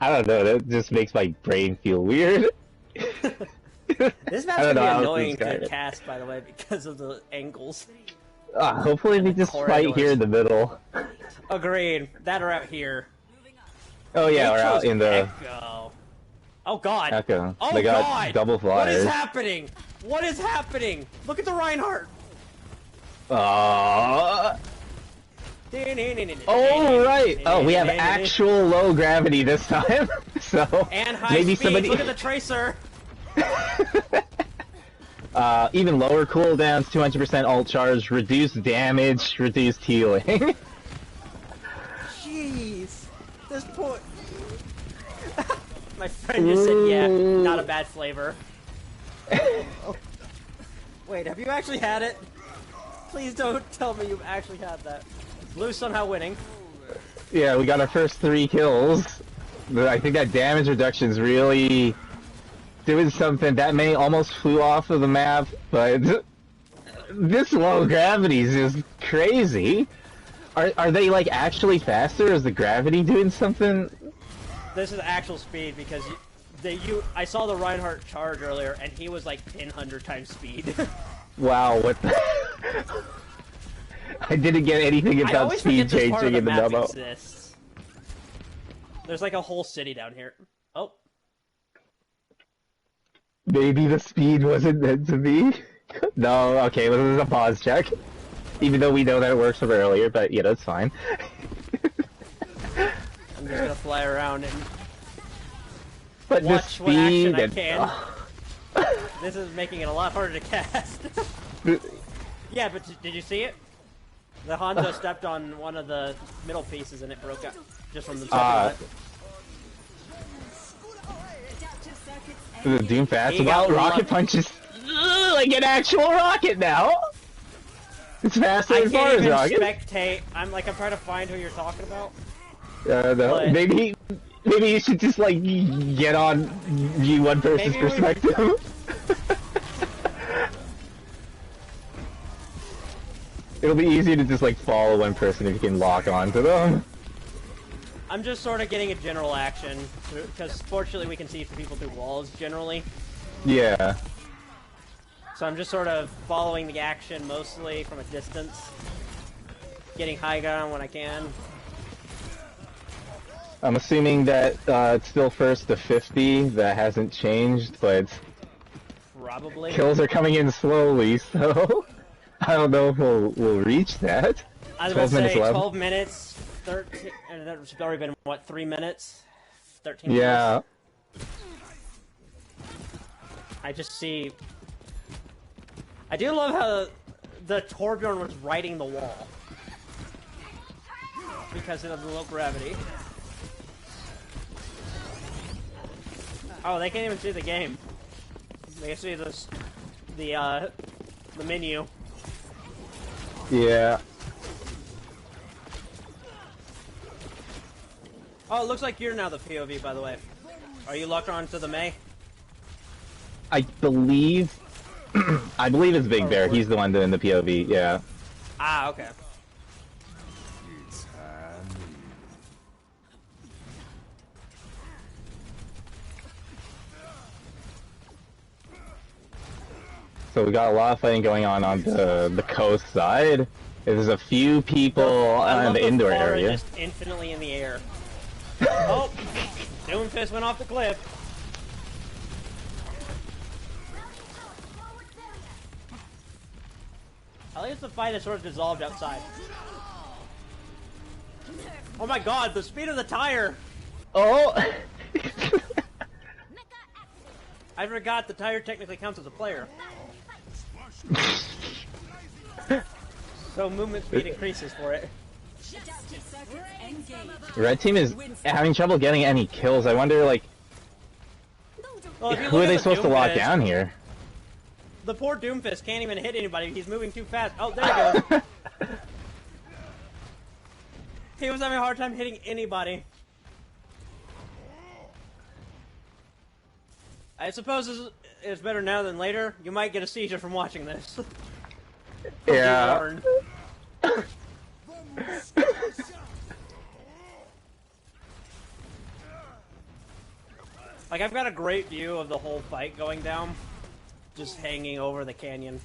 don't know. That just makes my brain feel weird. This map's gonna be annoying to cast, by the way, because of the angles. Hopefully they just fight here in the middle. Agreed. That or out here. Oh yeah, we're out in the... Echo. Oh god. Echo. Oh they got god. double flyers. What is happening? What is happening? Look at the Reinhardt. Oh right. Oh, we have actual low gravity this time. So and high maybe speed. somebody. Look at the tracer. Even lower cooldowns, 200% ult charge, reduced damage, reduced healing. Jeez. This poor... My friend just said, yeah, not a bad flavor. Oh. Wait, have you actually had it? Please don't tell me you've actually had that. Blue's somehow winning. Yeah, we got our first 3 kills. I think that damage reduction's really doing something. That many almost flew off of the map, but this low gravity is just crazy. Are they like actually faster? Is the gravity doing something? This is actual speed because I saw the Reinhardt charge earlier and he was like 1,000 times speed. Wow, what the... I didn't get anything about speed changing in the memo. Exists. There's like a whole city down here. Oh. Maybe the speed wasn't meant to be? No, okay, well, this is a pause check. Even though we know that it works from earlier, but yeah, that's fine. I'm just gonna fly around and but watch what action I and... can. This is making it a lot harder to cast. Yeah, but did you see it? The Hanzo stepped on one of the middle pieces and it broke up just from the top of it. The Doom fast about rocket punches like an actual rocket now. It's faster than far as rocket. Spectate. I'm trying to find who you're talking about. No. But... Maybe you should just like get on one person's perspective. It'll be easier to just like follow one person if you can lock onto them. I'm just sort of getting a general action because fortunately we can see people through walls generally. Yeah. So I'm just sort of following the action mostly from a distance, getting high ground when I can. I'm assuming that it's still first to 50. That hasn't changed, but probably kills are coming in slowly, so I don't know if we'll reach that. I was about to say 12 minutes, 13, and that's already been what 3 minutes, 13. Yeah. Minutes. I just see. I do love how the Torbjorn was riding the wall because of the low gravity. Oh, they can't even see the game. They can see the menu. Yeah. Oh, it looks like you're now the POV, by the way. Are you locked on to the Mei? I believe it's Big Bear. He's the one doing the POV, yeah. Ah, okay. So we got a lot of fighting going on the coast side. There's a few people in the indoor area. Just infinitely in the air. Oh, Doomfist went off the cliff. At least the fight is sort of dissolved outside. Oh my god, the speed of the tire! Oh! I forgot the tire technically counts as a player. So movement speed increases for it. Red team is having trouble getting any kills. I wonder, like, Well, if you who look are at they the supposed to lock Doomfist, down here? The poor Doomfist can't even hit anybody. He's moving too fast. Oh, there he goes. He was having a hard time hitting anybody. I suppose it's better now than later. You might get a seizure from watching this. Yeah. Like, I've got a great view of the whole fight going down, just hanging over the canyon.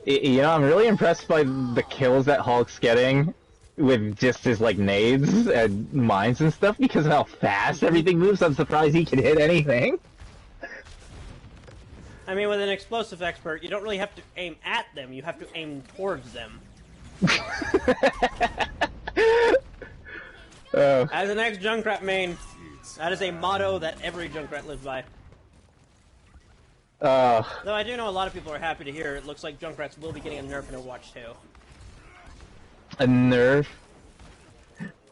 You know, I'm really impressed by the kills that Hulk's getting with just his, like, nades and mines and stuff because of how fast everything moves. I'm surprised he can hit anything. I mean, with an explosive expert, you don't really have to aim at them, you have to aim towards them. As an ex-Junkrat main, that is a motto that every Junkrat lives by. Though I do know a lot of people are happy to hear it looks like Junkrats will be getting a nerf in Overwatch 2. A nerf?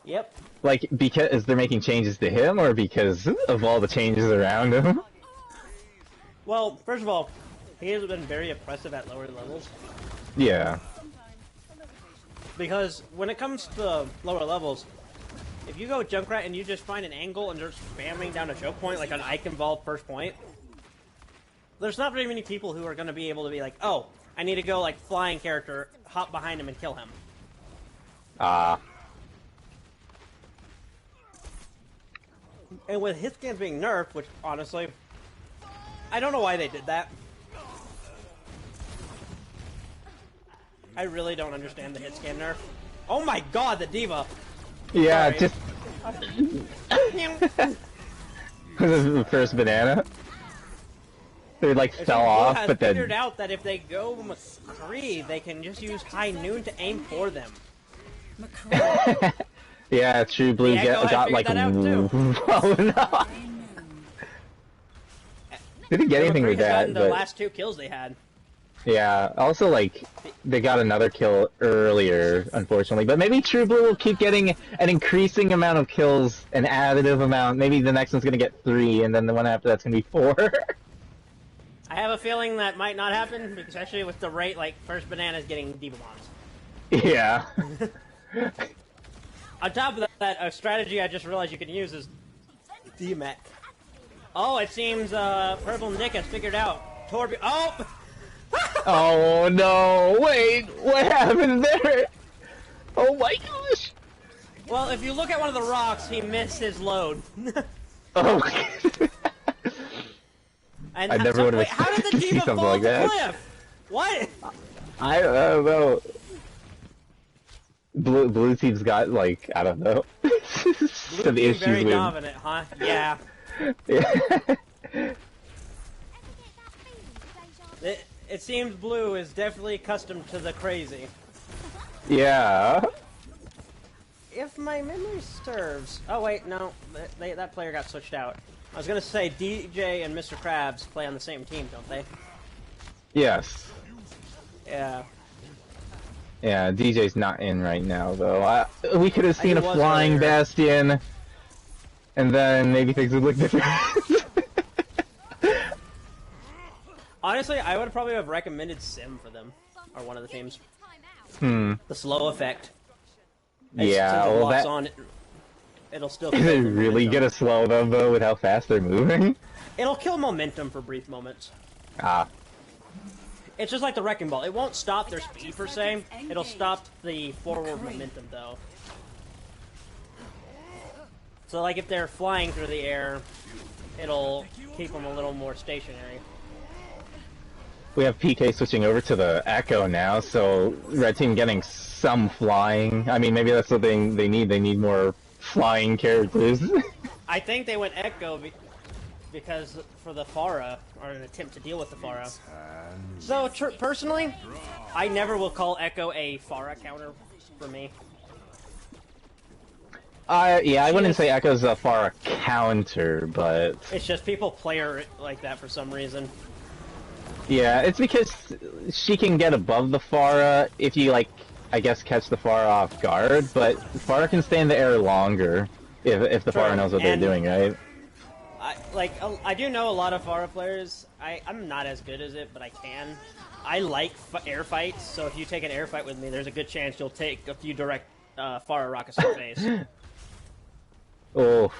Yep. Like, because they're making changes to him, or because of all the changes around him? Well, first of all, he has been very oppressive at lower levels. Yeah. Because when it comes to lower levels, if you go Junkrat and you just find an angle and just spamming down a choke point, like an Ike involved first point, there's not very many people who are going to be able to be like, oh, I need to go, like, flying character, hop behind him and kill him. And with hit scans being nerfed, which, honestly, I don't know why they did that. I really don't understand the hit scan nerf. Oh my god, the diva! Yeah, Sorry. just... the first banana? They, like, fell off, but then... figured out that if they go McCree, they can just use high noon to aim for them. Yeah, True Blue got like... that out too. Oh no! Didn't get anything with that, the but... last 2 kills they had. Yeah, also, like, they got another kill earlier, unfortunately. But maybe True Blue will keep getting an increasing amount of kills, an additive amount. Maybe the next one's gonna get 3, and then the one after that's gonna be 4. I have a feeling that might not happen, because especially with the rate, like, first banana's getting Diva Bombs. Yeah. On top of that, a strategy I just realized you can use is DMAC. Oh, it seems Purple Nick has figured out Oh! Oh no! Wait, what happened there? Oh my gosh! Well, if you look at one of the rocks, he missed his load. Oh. And I never would have how did expected the to see diva something fall like off the that. cliff? What? I don't know. Blue team's got, like, I don't know. Some Blue team issues very with... dominant, huh? Yeah. Yeah. It seems Blue is definitely accustomed to the crazy. Yeah. If my memory serves... Oh wait, no. That player got switched out. I was gonna say, DJ and Mr. Krabs play on the same team, don't they? Yes. Yeah. Yeah, DJ's not in right now, though. We could have seen a was flying earlier. Bastion, and then maybe things would look different. Honestly, I would probably have recommended Sim for them, or one of the teams. Hmm. The slow effect. Yeah, Since it well, locks that... on, it'll still Is kill it the really momentum. gonna slow them, though, with how fast they're moving? It'll kill momentum for brief moments. Ah. It's just like the Wrecking Ball. It won't stop their speed per se. It'll stop the forward momentum, though. So, like, if they're flying through the air, it'll keep them a little more stationary. We have PK switching over to the Echo now, so Red Team getting some flying. I mean, maybe that's something they need. They need more flying characters. I think they went Echo because for the Pharah, or an attempt to deal with the Pharah. So, personally, I never will call Echo a Pharah counter for me. Yeah, I wouldn't say Echo's a far counter, but... It's just people play her like that for some reason. Yeah, it's because she can get above the Pharah if you, like, I guess, catch the Pharah off guard, but Pharah can stay in the air longer if the True. Pharah knows what they're doing, right? I do know a lot of Pharah players. I'm not as good as it, but I can. I like air fights, so if you take an air fight with me, there's a good chance you'll take a few direct Pharah rockets to the face. Oh.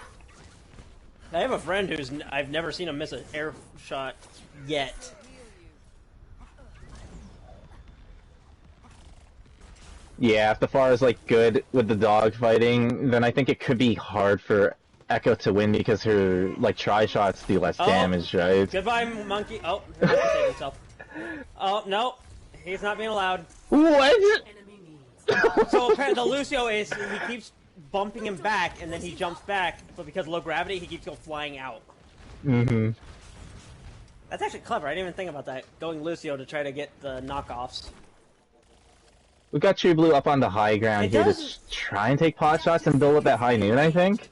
I have a friend who's I've never seen him miss an air shot yet. Yeah, if the Pharah is like good with the dog fighting, then I think it could be hard for Echo to win because her like try shots do less damage, right? Goodbye, monkey. Oh, he saved himself. Oh no, he's not being allowed. What? So apparently the Lucio ace, he keeps bumping him back, and then he jumps back, but because of low gravity, he keeps going flying out. Mm-hmm. That's actually clever. I didn't even think about that. Going Lucio to try to get the knockoffs. We've got True Blue up on the high ground here to try and take pot shots and build up that high noon, I think.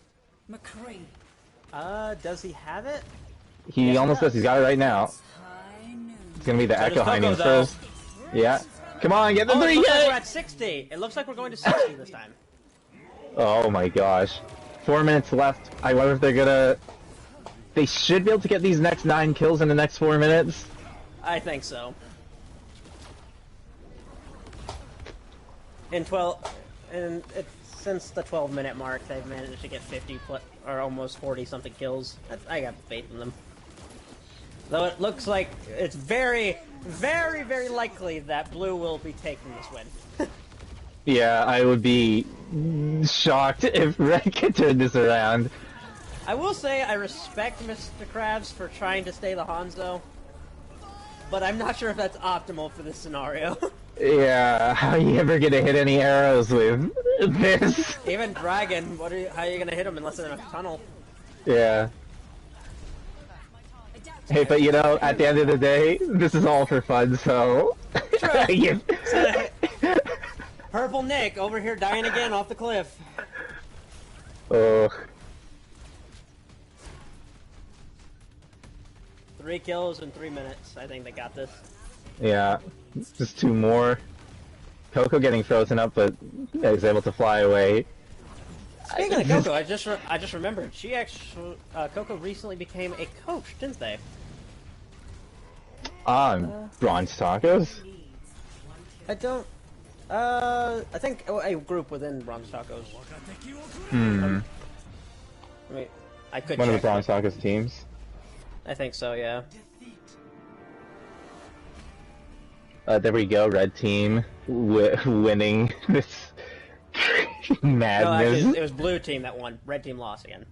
Does he have it? He almost does. He's got it right now. It's gonna be the Echo high noon first. Yeah. Come on, get the 3 it hit! looks like we're at 60. It looks like we're going to 60 this time. Oh my gosh. 4 minutes left. I wonder if they're gonna... They should be able to get these next 9 kills in the next 4 minutes. I think so. Since the 12-minute mark, they've managed to get 50 or almost 40 something kills. I got faith in them. Though it looks like it's very, very, very likely that Blue will be taking this win. Yeah, I would be shocked if Red could turn this around. I will say I respect Mr. Krabs for trying to stay the Hanzo, but I'm not sure if that's optimal for this scenario. Yeah, how are you ever gonna hit any arrows with this? Even Dragon, how are you gonna hit him unless they're in a tunnel? Yeah. Hey, but you know, at the end of the day, this is all for fun, so... True. Purple Nick over here dying again off the cliff. Ugh. 3 kills in 3 minutes. I think they got this. Yeah, just 2 more. Coco getting frozen up, but is able to fly away. Speaking of Coco, I just remembered she actually Coco recently became a coach, didn't they? Bronze Tacos? I don't. I think a group within Bronze Tacos. Wait, I could. One of the check. Bronze Tacos teams. I think so, yeah. There we go, red team winning this madness. No, actually, it was blue team that won. Red team lost again.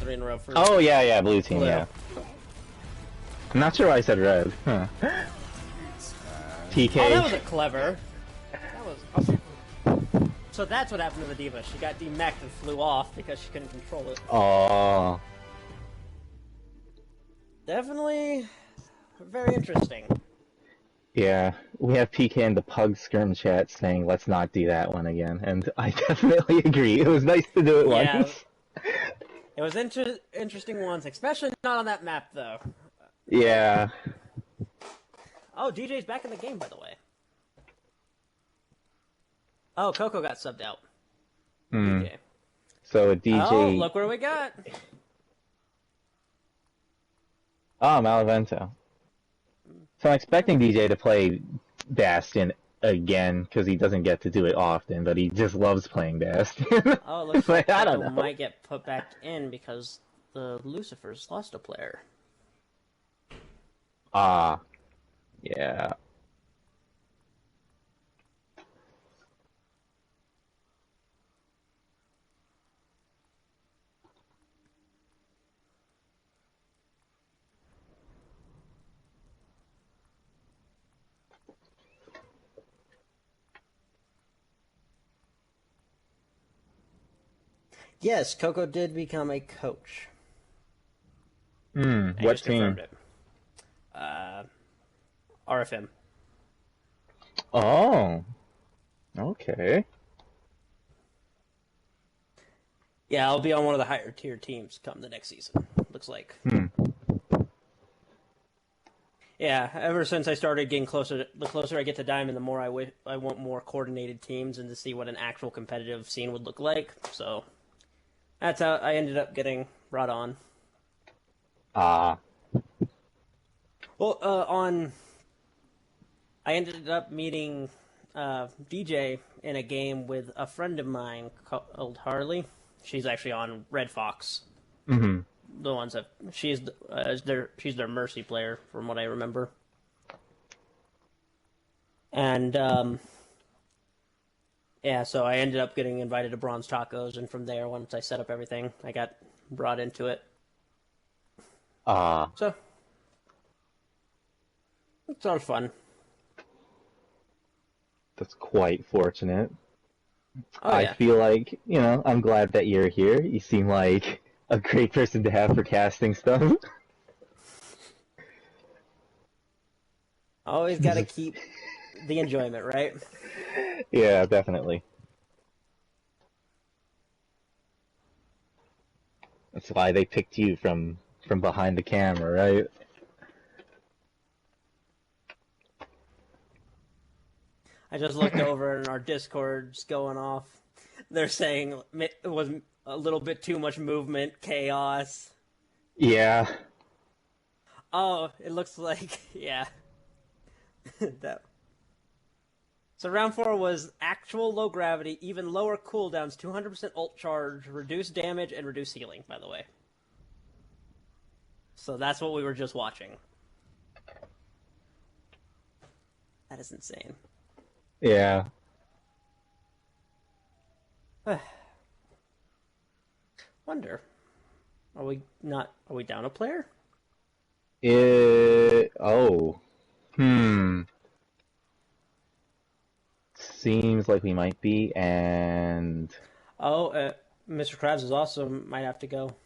3 in a row for. Oh yeah, blue team, Blue. yeah. I'm not sure why I said red. Huh. TK. Oh, that was a clever. That was. Oh. So that's what happened to the diva. She got demeched and flew off because she couldn't control it. Oh. Definitely very interesting. Yeah, we have PK in the PUG skirm chat saying, let's not do that one again, and I definitely agree. It was nice to do it once. It was interesting once, especially not on that map, though. Yeah. Oh, DJ's back in the game, by the way. Oh, Coco got subbed out. DJ. So a DJ... Oh, look where we got! Oh, Malavento. So I'm expecting DJ to play Bastion again, because he doesn't get to do it often, but he just loves playing Bastion. Oh, it looks like I don't Coco know. might get put back in because the Lucifers lost a player. Ah. Yeah. Yes, Coco did become a coach. What just team? confirmed it. RFM. Oh. Okay. Yeah, I'll be on one of the higher tier teams come the next season. Looks like. Yeah, ever since I started getting closer, the closer I get to Diamond, the more I want more coordinated teams and to see what an actual competitive scene would look like. So that's how I ended up getting brought on. Ah, Well, I ended up meeting DJ in a game with a friend of mine called Harley. She's actually on Red Fox. mm-hmm. The ones that she's their Mercy player, from what I remember. And yeah, so I ended up getting invited to Bronze Tacos, and from there, once I set up everything, I got brought into it. Ah, So it's all fun. that's quite fortunate. Oh I yeah, feel like, I'm glad that you're here. You seem like a great person to have for casting stuff. always got to keep the enjoyment, right? Yeah, definitely. That's why they picked you from behind the camera, right? I just looked over and our Discord's going off. They're saying it was a little bit too much movement, chaos. Yeah. Oh, it looks like yeah. that. So round 4 was actual low gravity, even lower cooldowns, 200% ult charge, reduced damage, and reduced healing. By the way, so that's what we were just watching. That is insane. Yeah. Wonder, are we not? Are we down a player? Oh. Hmm. Seems like we might be, and Oh, Mr. Krabs is also might have to go.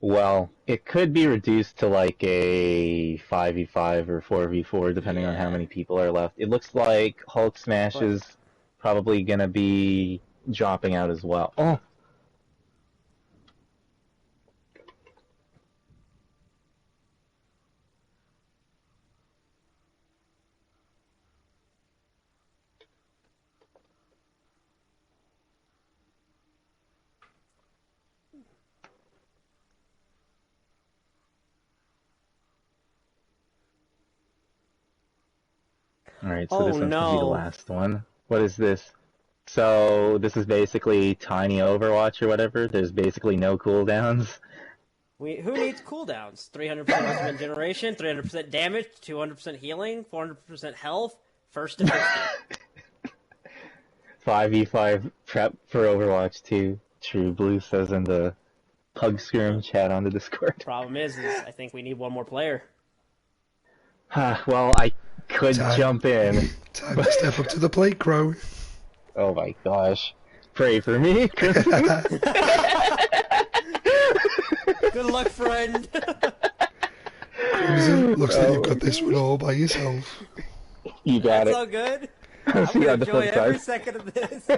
well, it could be reduced to like a 5v5 or 4v4, depending on how Yeah, many people are left. It looks like Hulk Smash but is probably gonna be dropping out as well. Oh, alright, so oh this one's gonna be the no, last one. What is this? So, this is basically tiny Overwatch or whatever. There's basically no cooldowns. who needs cooldowns? 300% ultimate generation, 300% damage, 200% healing, 400% health, first to 50. 5v5 prep for Overwatch 2. True Blue says in the PUG Skirm The chat on the Discord. problem is I think we need one more player. Well, I could Time, jump in, time to but step up to the plate, Crow. oh my gosh. Pray for me, Crimson. Good luck, friend. Crimson, looks like you've Oh, got this one all by yourself. you got That's it. all good. I'll I'm see you gonna on the enjoy flip every side. second of this.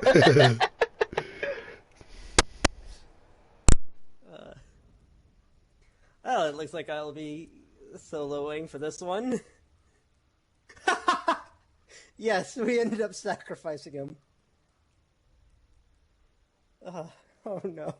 Oh, it looks like I'll be soloing for this one. Yes, we ended up sacrificing him. Oh no.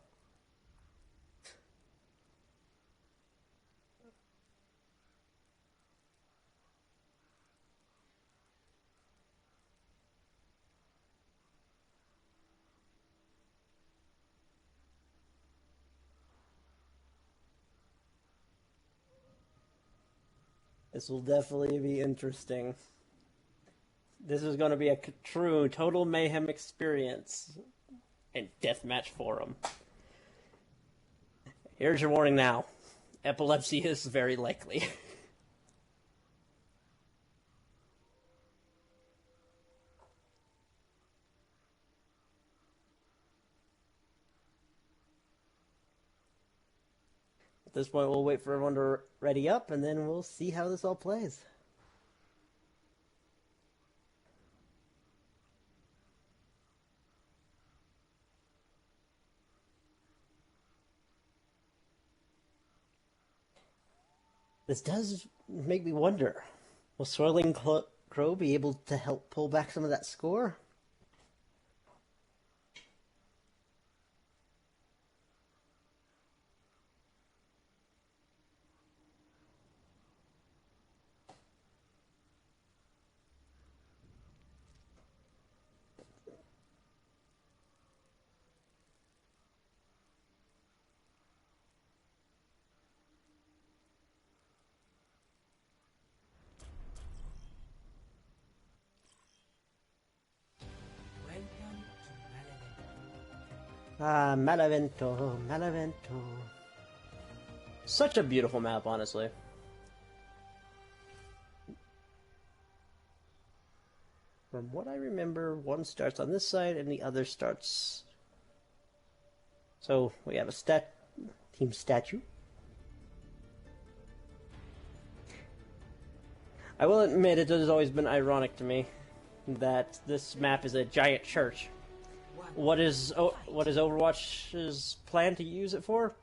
This will definitely be interesting. This is going to be a true Total Mayhem experience in Deathmatch Forum. Here's your warning now. Epilepsy is very likely. At this point, we'll wait for everyone to ready up, and then we'll see how this all plays. This does make me wonder. Will Swirling Crow be able to help pull back some of that score? Welcome to Malavento. Ah, Malavento, Malavento. Such a beautiful map, honestly. From what I remember, one starts on this side and the other starts... So, we have a team statue. I will admit, it has always been ironic to me that this map is a giant church. What is Overwatch's plan to use it for?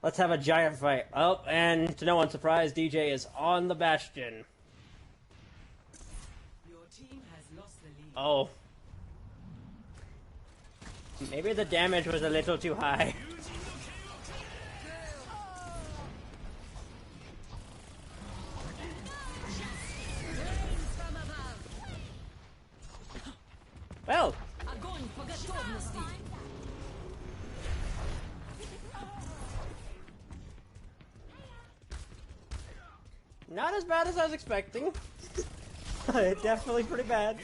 Let's have a giant fight. Oh, and to no one's surprise, DJ is on the Bastion. Your team has lost the lead. Oh. Maybe the damage was a little too high. Well, not as bad as I was expecting. Definitely pretty bad.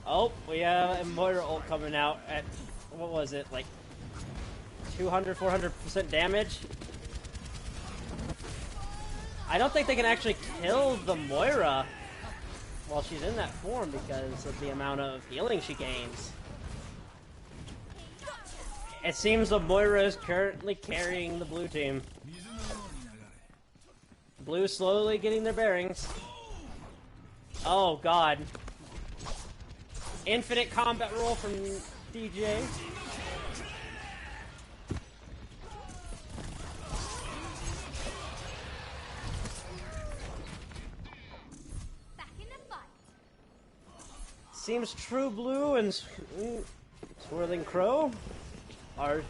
Oh, we have a Moira ult coming out at, what was it, like 200, 400% damage? I don't think they can actually kill the Moira while she's in that form because of the amount of healing she gains. It seems the Moira is currently carrying the blue team. Blue slowly getting their bearings. Oh god. Infinite combat roll from DJ. Seems True Blue and Swirling Crow are...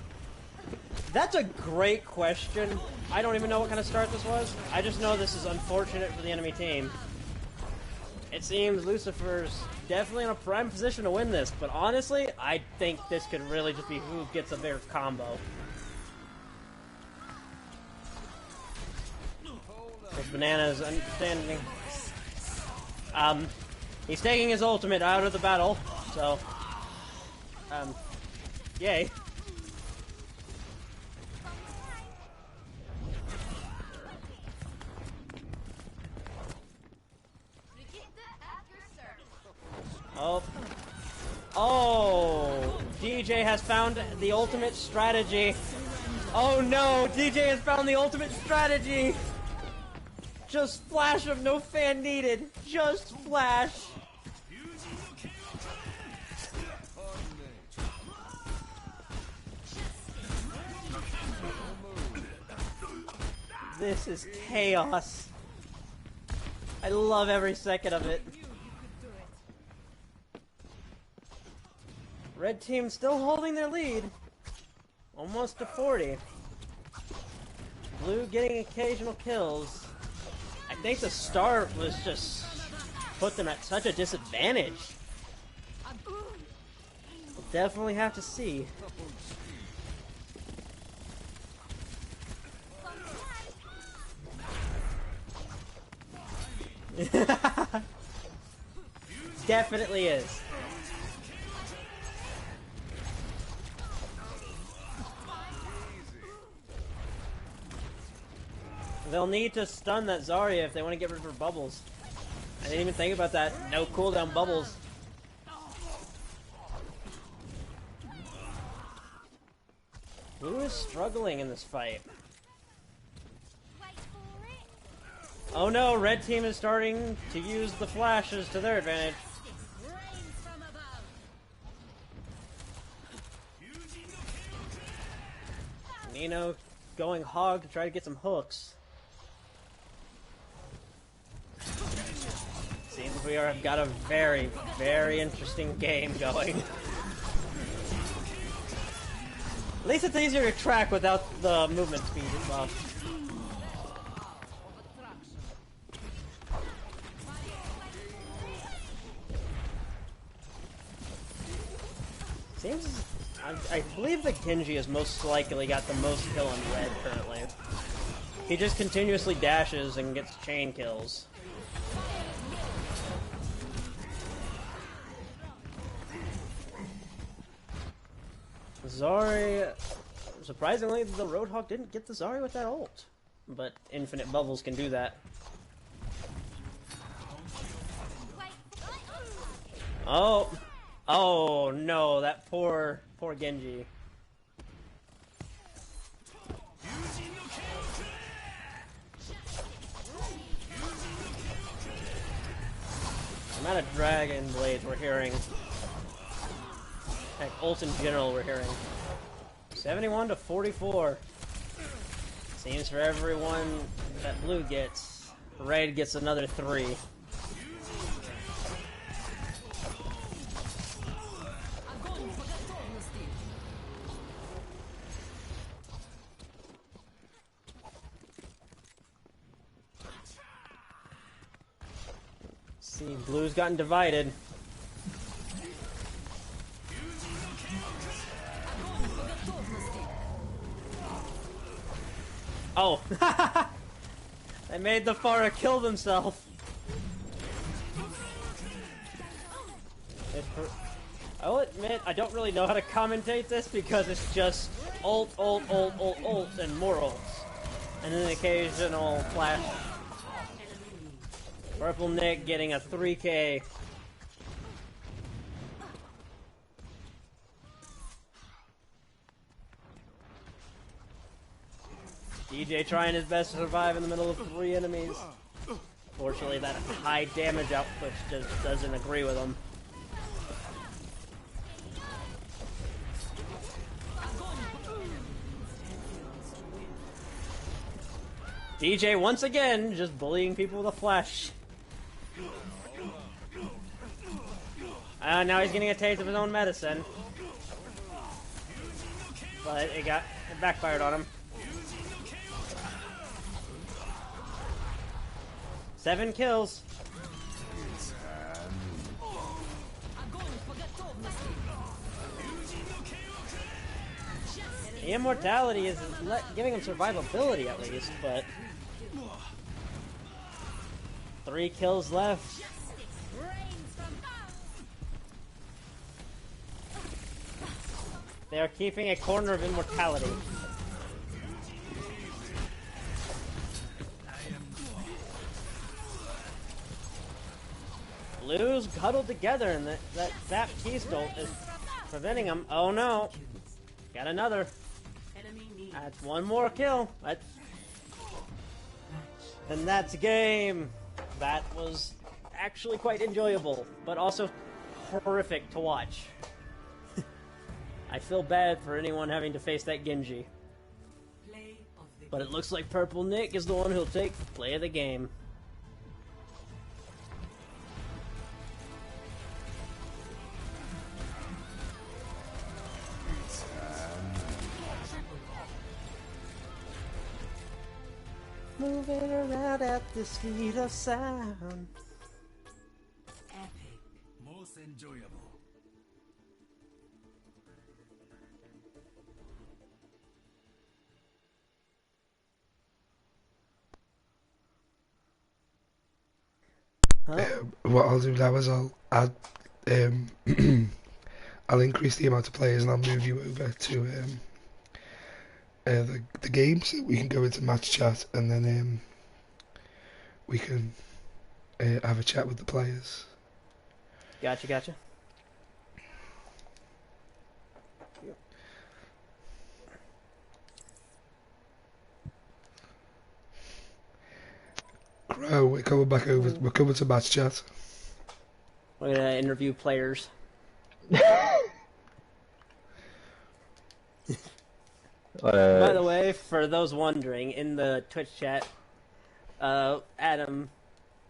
That's a great question. I don't even know what kind of start this was. I just know this is unfortunate for the enemy team. It seems Lucifer's definitely in a prime position to win this, but honestly, I think this could really just be who gets a bigger combo. Because Banana's understanding. He's taking his ultimate out of the battle, so, yay. Oh. Oh! DJ has found the ultimate strategy. Oh no! DJ has found the ultimate strategy! Just flash him, no fan needed. Just flash. This is chaos. I love every second of it. Red team still holding their lead. Almost to 40. Blue getting occasional kills. I think the start was just put them at such a disadvantage. We'll definitely have to see. Definitely is. They'll need to stun that Zarya if they want to get rid of her bubbles. I didn't even think about that. No cooldown bubbles. Who is struggling in this fight? Oh no, red team is starting to use the flashes to their advantage. Nino going hog to try to get some hooks. Seems we have got a very, very interesting game going. At least it's easier to track without the movement speed buff. Seems... I believe that Genji has most likely got the most kill in red currently. He just continuously dashes and gets chain kills. Zari... Surprisingly, the Roadhog didn't get the Zari with that ult. But Infinite Bubbles can do that. Oh! Oh no, that poor Genji. The amount of Dragon Blades we're hearing. Heck, ult in general we're hearing. 71 to 44. Seems for everyone that blue gets, red gets another 3. See, blue's gotten divided. Oh! They made the Pharah kill themselves. I will admit, I don't really know how to commentate this because it's just ult, ult, ult, ult, ult, and more ults. And then the occasional flash. Purple Nick getting a 3K. DJ trying his best to survive in the middle of 3 enemies. Fortunately, that high damage output just doesn't agree with him. DJ once again just bullying people with a flash. Now he's getting a taste of his own medicine. But it backfired on him. 7 kills. The immortality is giving him survivability at least, but 3 kills left. They are keeping a corner of immortality. Blues huddled together, and that keystone is preventing him. Oh no! Got another. That's one more kill. Then that's game. That was actually quite enjoyable, but also horrific to watch. I feel bad for anyone having to face that Genji. But it looks like Purple Nick is the one who'll take the play of the game. Moving around at the speed of sound. Epic. Most enjoyable. What I'll do now is I'll add, I'll increase the amount of players and I'll move you over to the game so we can go into match chat and then we can have a chat with the players. Gotcha. Crow, we're coming back over. We're coming to match chat. We're gonna interview players. By the way, way, for those wondering, in the Twitch chat, Adam,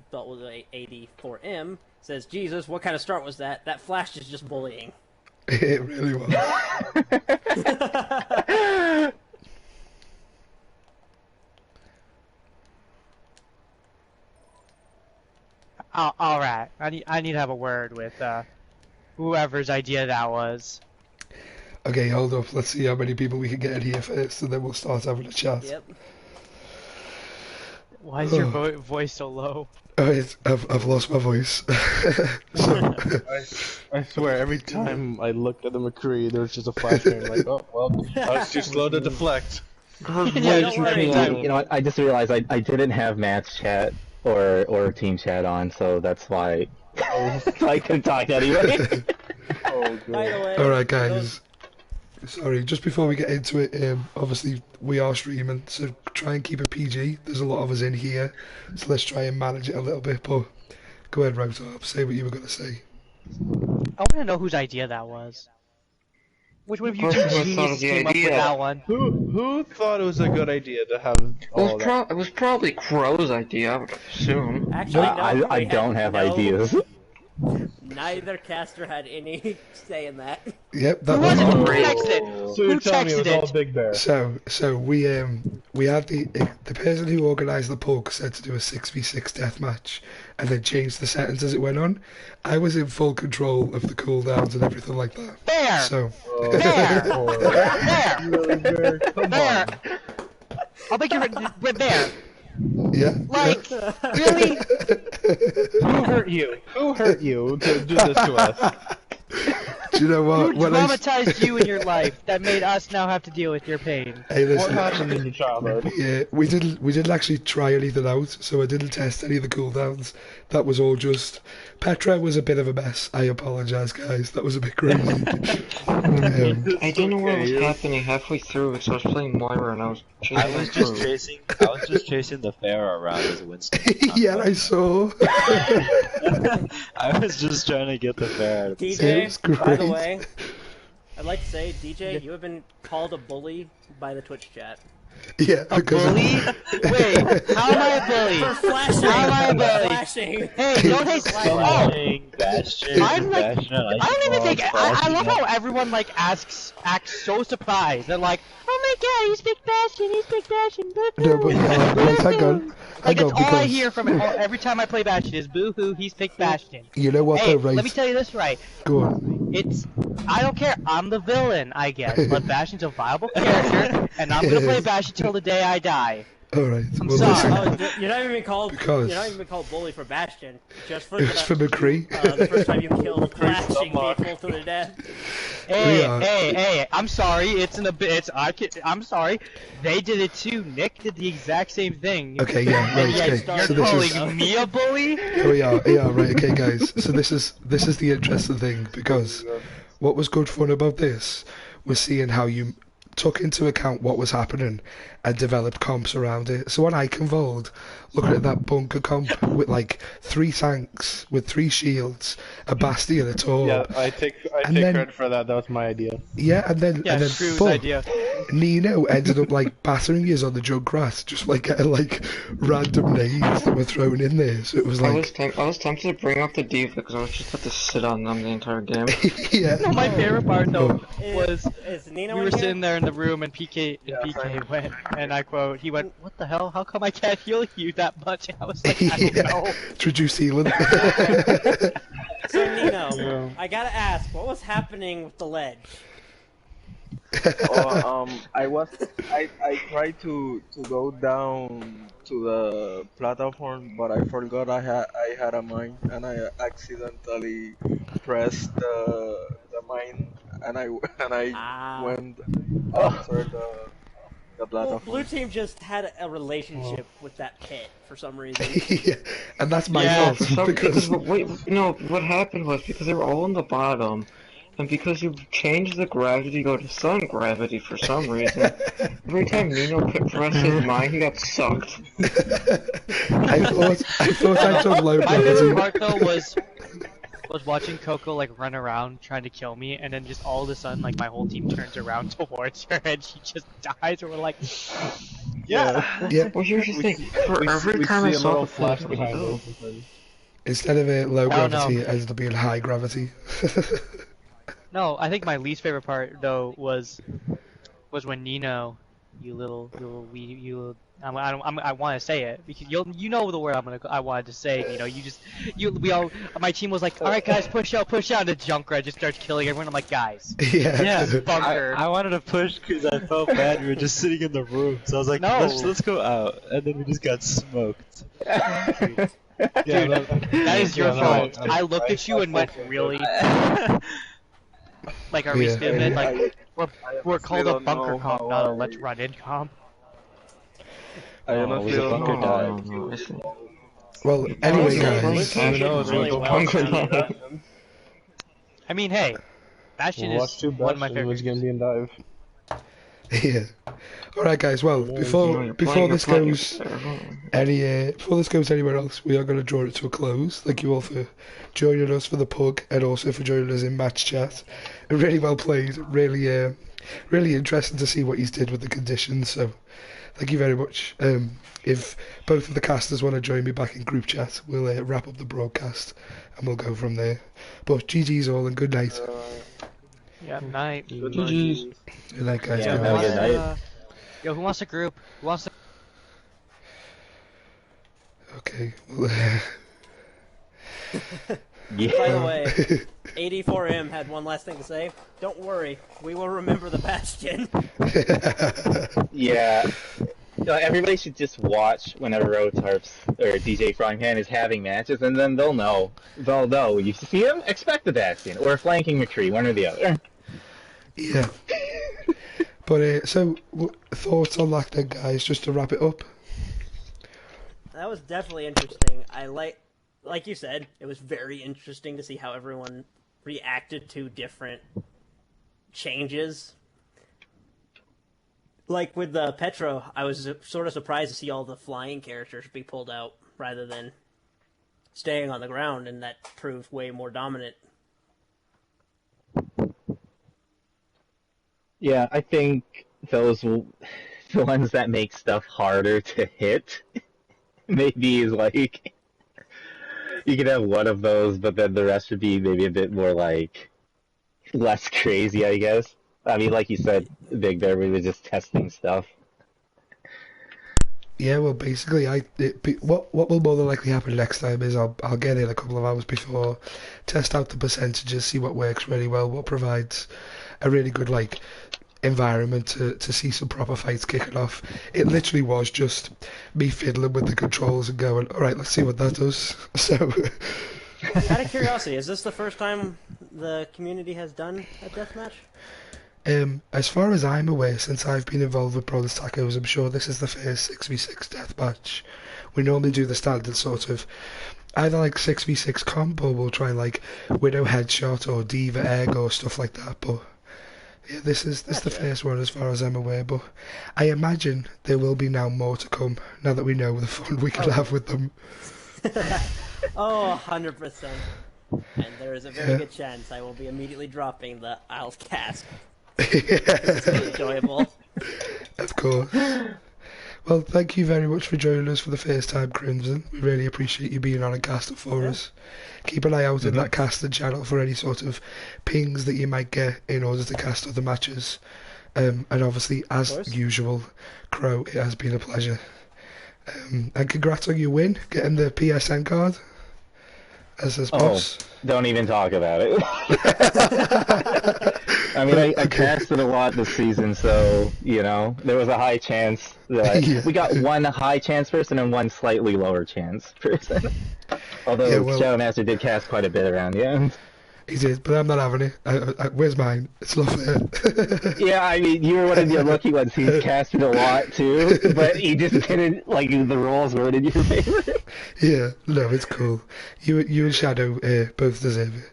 spelled with a 84M, says, Jesus, what kind of start was that? That Flash is just bullying. It really was. All right. I need to have a word with whoever's idea that was. Okay, hold up. Let's see how many people we can get in here first, and then we'll start having a chat. Yep. Why is your voice so low? Oh, I've lost my voice. So, I swear, every time I looked at the McCree, there was just a flash there. Like, oh, well, I was too slow to deflect. Yeah, don't worry. You know what? I just realized I didn't have Matt's chat or team chat on, so that's why I couldn't talk anyway. Oh, By the good. way, alright, guys. Sorry, just before we get into it, obviously we are streaming, so try and keep it PG. There's a lot of us in here, so let's try and manage it a little bit. But go ahead, Rotorp, say what you were going to say. I want to know whose idea that was. Which one of you two geniuses came up with that one? Who thought it was a good idea to have all that? It was probably Crow's idea, I would assume. actually, no, I we don't had have no- ideas. Neither caster had any say in that. Yep, that Who was was it? Who all. texted it? So you're Who telling me it was texted all it? Big Bear? So we had the person who organised the PUG said to do a 6v6 deathmatch, and then changed the settings as it went on. I was in full control of the cooldowns and everything like that. There! So There! There! Really, Bear? Come There! on. I'll make you right there. yeah. Like, really? Who hurt you? Who hurt you to do this to us? Do you know what? Who When I traumatized you in your life that made us now have to deal with your pain? hey, What listen, happened in your childhood? yeah, we didn't actually try anything out, so I didn't test any of the cooldowns. That was all just Petra was a bit of a mess. I apologise, guys. That was a bit crazy. I didn't know what was happening halfway through because I was playing Moira and I was chasing I was Crow. just chasing the Pharaoh around as a Winston. Yeah, I saw. I was just trying to get the Pharaoh out of the It was DJ, by the great. way, I'd like to say, DJ, you have been called a bully by the Twitch chat. Yeah, A because bully? Wait, how am I a For bully? flashing! How am I a bully? Flashing! Hey, don't hate. Oh, Flashing, Bastion, I'm like, Bastion, I don't even think. I flashing love up. how everyone like acts so surprised. They're like, "Oh my God, he's Big Bastion, he's Big Bastion." Boo-hoo. no, but yeah, like, hang on, Like hang that's on, all I because hear from every time I play Bastion is "Boo hoo, he's Big Bastion." you know what Hey, though, right? let me tell you this right. Go on. It's I don't care. I'm the villain, I guess. But Bastion's a viable character, and I'm gonna play Bastion till the day I die. All right. I'm Well, sorry. listen. Oh, you're not even called. Because- You're not even called bully for Bastion. Just for It's for McCree. the first time you killed flashing Someone. people to the death. Hey, are. hey! I'm sorry. I'm sorry. They did it too. Nick did the exact same thing. Okay, yeah, right. Yeah, Okay, start so You're this calling is. me a bully? Here we are. Yeah, right. Okay, guys. So this is the interesting thing because what was good fun about this was seeing how you took into account what was happening and developed comps around it. So on Iconvold, looking at that bunker comp with like 3 tanks, with 3 shields, a bastion, a torp. Yeah, I take And then- credit for that. That was my idea. Yeah, and then Yeah, and then Screw's but idea. Nino ended up like battering us on the Junkrat, just like getting like random nades that were thrown in there. So it was I like, was tempted to bring up the D.Va because I was just about to sit on them the entire game. yeah. No, my favorite part though was Is Nino we in were here? sitting there in the room and PK went, and I quote, he went, "What the hell? How come I can't heal you that much?" And I was like, I don't know. To reduce healing. So Nino, I gotta ask, what was happening with the ledge? I tried to go down to the platform, but I forgot I had a mine, and I accidentally pressed the mine, and I Ah. went after the Well, platform. Blue Team just had a relationship with that pit for some reason. Yeah, and that's my Yeah, fault because Wait, no, what happened was because they were all on the bottom, and because you changed the gravity to go to sun gravity for some reason, every time Nino pressed his mine, he got sucked. I thought I took low My favorite gravity. part though was was watching Coco like run around trying to kill me, and then just all of a sudden like my whole team turns around towards her and she just dies, and we're like, yeah. Yeah. Well, here's the thing. For every time I saw the flash behind her, Instead of a low I don't know. gravity, it ended up being high gravity. No, I think my least favorite part though was when Nino, I want to say it because you know the word I wanted to say. My team was like, all right guys, push out, and the Junkrat just starts killing everyone. I'm like, guys, Yeah. bunker. I wanted to push because I felt bad. We were just sitting in the room, so I was like, No. let's go out, and then we just got smoked. Dude, that is your fault. I looked at you and went, really? Like, are we Yeah. still in? Like, we're called a don't bunker know comp, how not a I- let's run in comp. I Oh, honestly was a don't bunker know how dive. no, I see. Well, anyway, guys. Who knows what really the well bunker sounding. dive? I mean, hey, Bastion We'll watch is two one of my Bastion was favorite. gonna be in dive. Yeah. All right, guys. Well, before this goes before this goes anywhere else, we are going to draw it to a close. Thank you all for joining us for the PUG and also for joining us in match chat. Really well played. Really, really interesting to see what he's did with the conditions. So, thank you very much. If both of the casters want to join me back in group chat, we'll wrap up the broadcast and we'll go from there. But GG's all and good night. Yeah, night. GG's. Good night, guys. Yeah, Good have a night. good night. Yo, who wants to group? Who wants to? Okay. Well, Yeah. By the way, 84M had one last thing to say. Don't worry, we will remember the Bastion. Yeah. Everybody should just watch whenever Rotarps or DJ Fryingpan is having matches, and then they'll know. They'll know. You see him, expect the Bastion, or flanking McCree, one or the other. yeah. But so thoughts on that then, guys? Just to wrap it up. That was definitely interesting. Like you said, it was very interesting to see how everyone reacted to different changes. Like with the Petro, I was sort of surprised to see all the flying characters be pulled out rather than staying on the ground, and that proved way more dominant. Yeah, I think those the ones that make stuff harder to hit maybe is like you could have one of those, but then the rest would be maybe a bit more like less crazy, I guess. I mean, like you said, Big Bear, we were just testing stuff. Yeah, well, basically, what will more than likely happen next time is I'll get in a couple of hours before, test out the percentages, see what works really well, what provides a really good environment to see some proper fights kicking off. It literally was just me fiddling with the controls and going, all right, let's see what that does. So, Out of curiosity, is this the first time the community has done a deathmatch? as far as I'm aware, since I've been involved with Brothers Tacos, I'm sure this is the first 6v6 deathmatch. We normally do the standard sort of either 6v6 comp, or we'll try Widow Headshot or Diva Egg or stuff like that, but yeah, this is the first one as far as I'm aware, but I imagine there will be now more to come, now that we know the fun we can have with them. Oh, 100%. And there is a very good chance I will be immediately dropping the Isles cast. It's enjoyable. Of course. Well, thank you very much for joining us for the first time, Crimson. We really appreciate you being on and casting for us. Keep an eye out in that casting channel for any sort of pings that you might get in order to cast other matches. And obviously, as usual, Crow, it has been a pleasure. And congrats on your win, getting the PSN card as boss. Don't even talk about it. I mean, I casted a lot this season, so, there was a high chance that we got one high chance person and one slightly lower chance person. Although Shadow Master did cast quite a bit around the end. He did, but I'm not having it. Where's mine? It's not fair. Yeah, I mean, you were one of the lucky ones. He's casted a lot too, but he just didn't, the rolls weren't in your favor. Yeah, no, it's cool. You and Shadow both deserve it.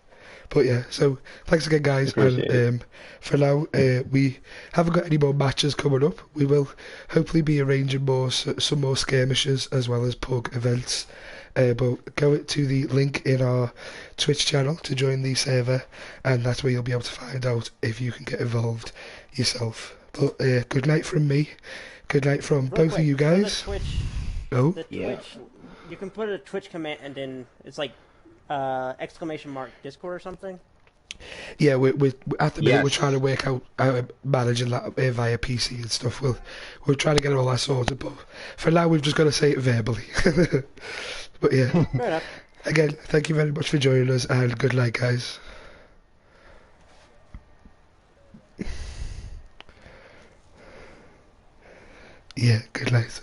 But yeah, so thanks again, guys. Appreciate And for now, we haven't got any more matches coming up. We will hopefully be arranging some more skirmishes as well as PUG events. But go to the link in our Twitch channel to join the server, and that's where you'll be able to find out if you can get involved yourself. But good night from me. Good night from Real both quick, of you for the guys. Twitch, Oh, the Yeah. Twitch, you can put a Twitch command in. It's like exclamation mark Discord or something. yeah, we at the minute we're Yes. trying to work out how managing that via PC and stuff. We're trying to get all that sorted, but for now we've just got to say it verbally. But yeah, Fair enough. again, thank you very much for joining us, and good night, guys. Yeah, good night.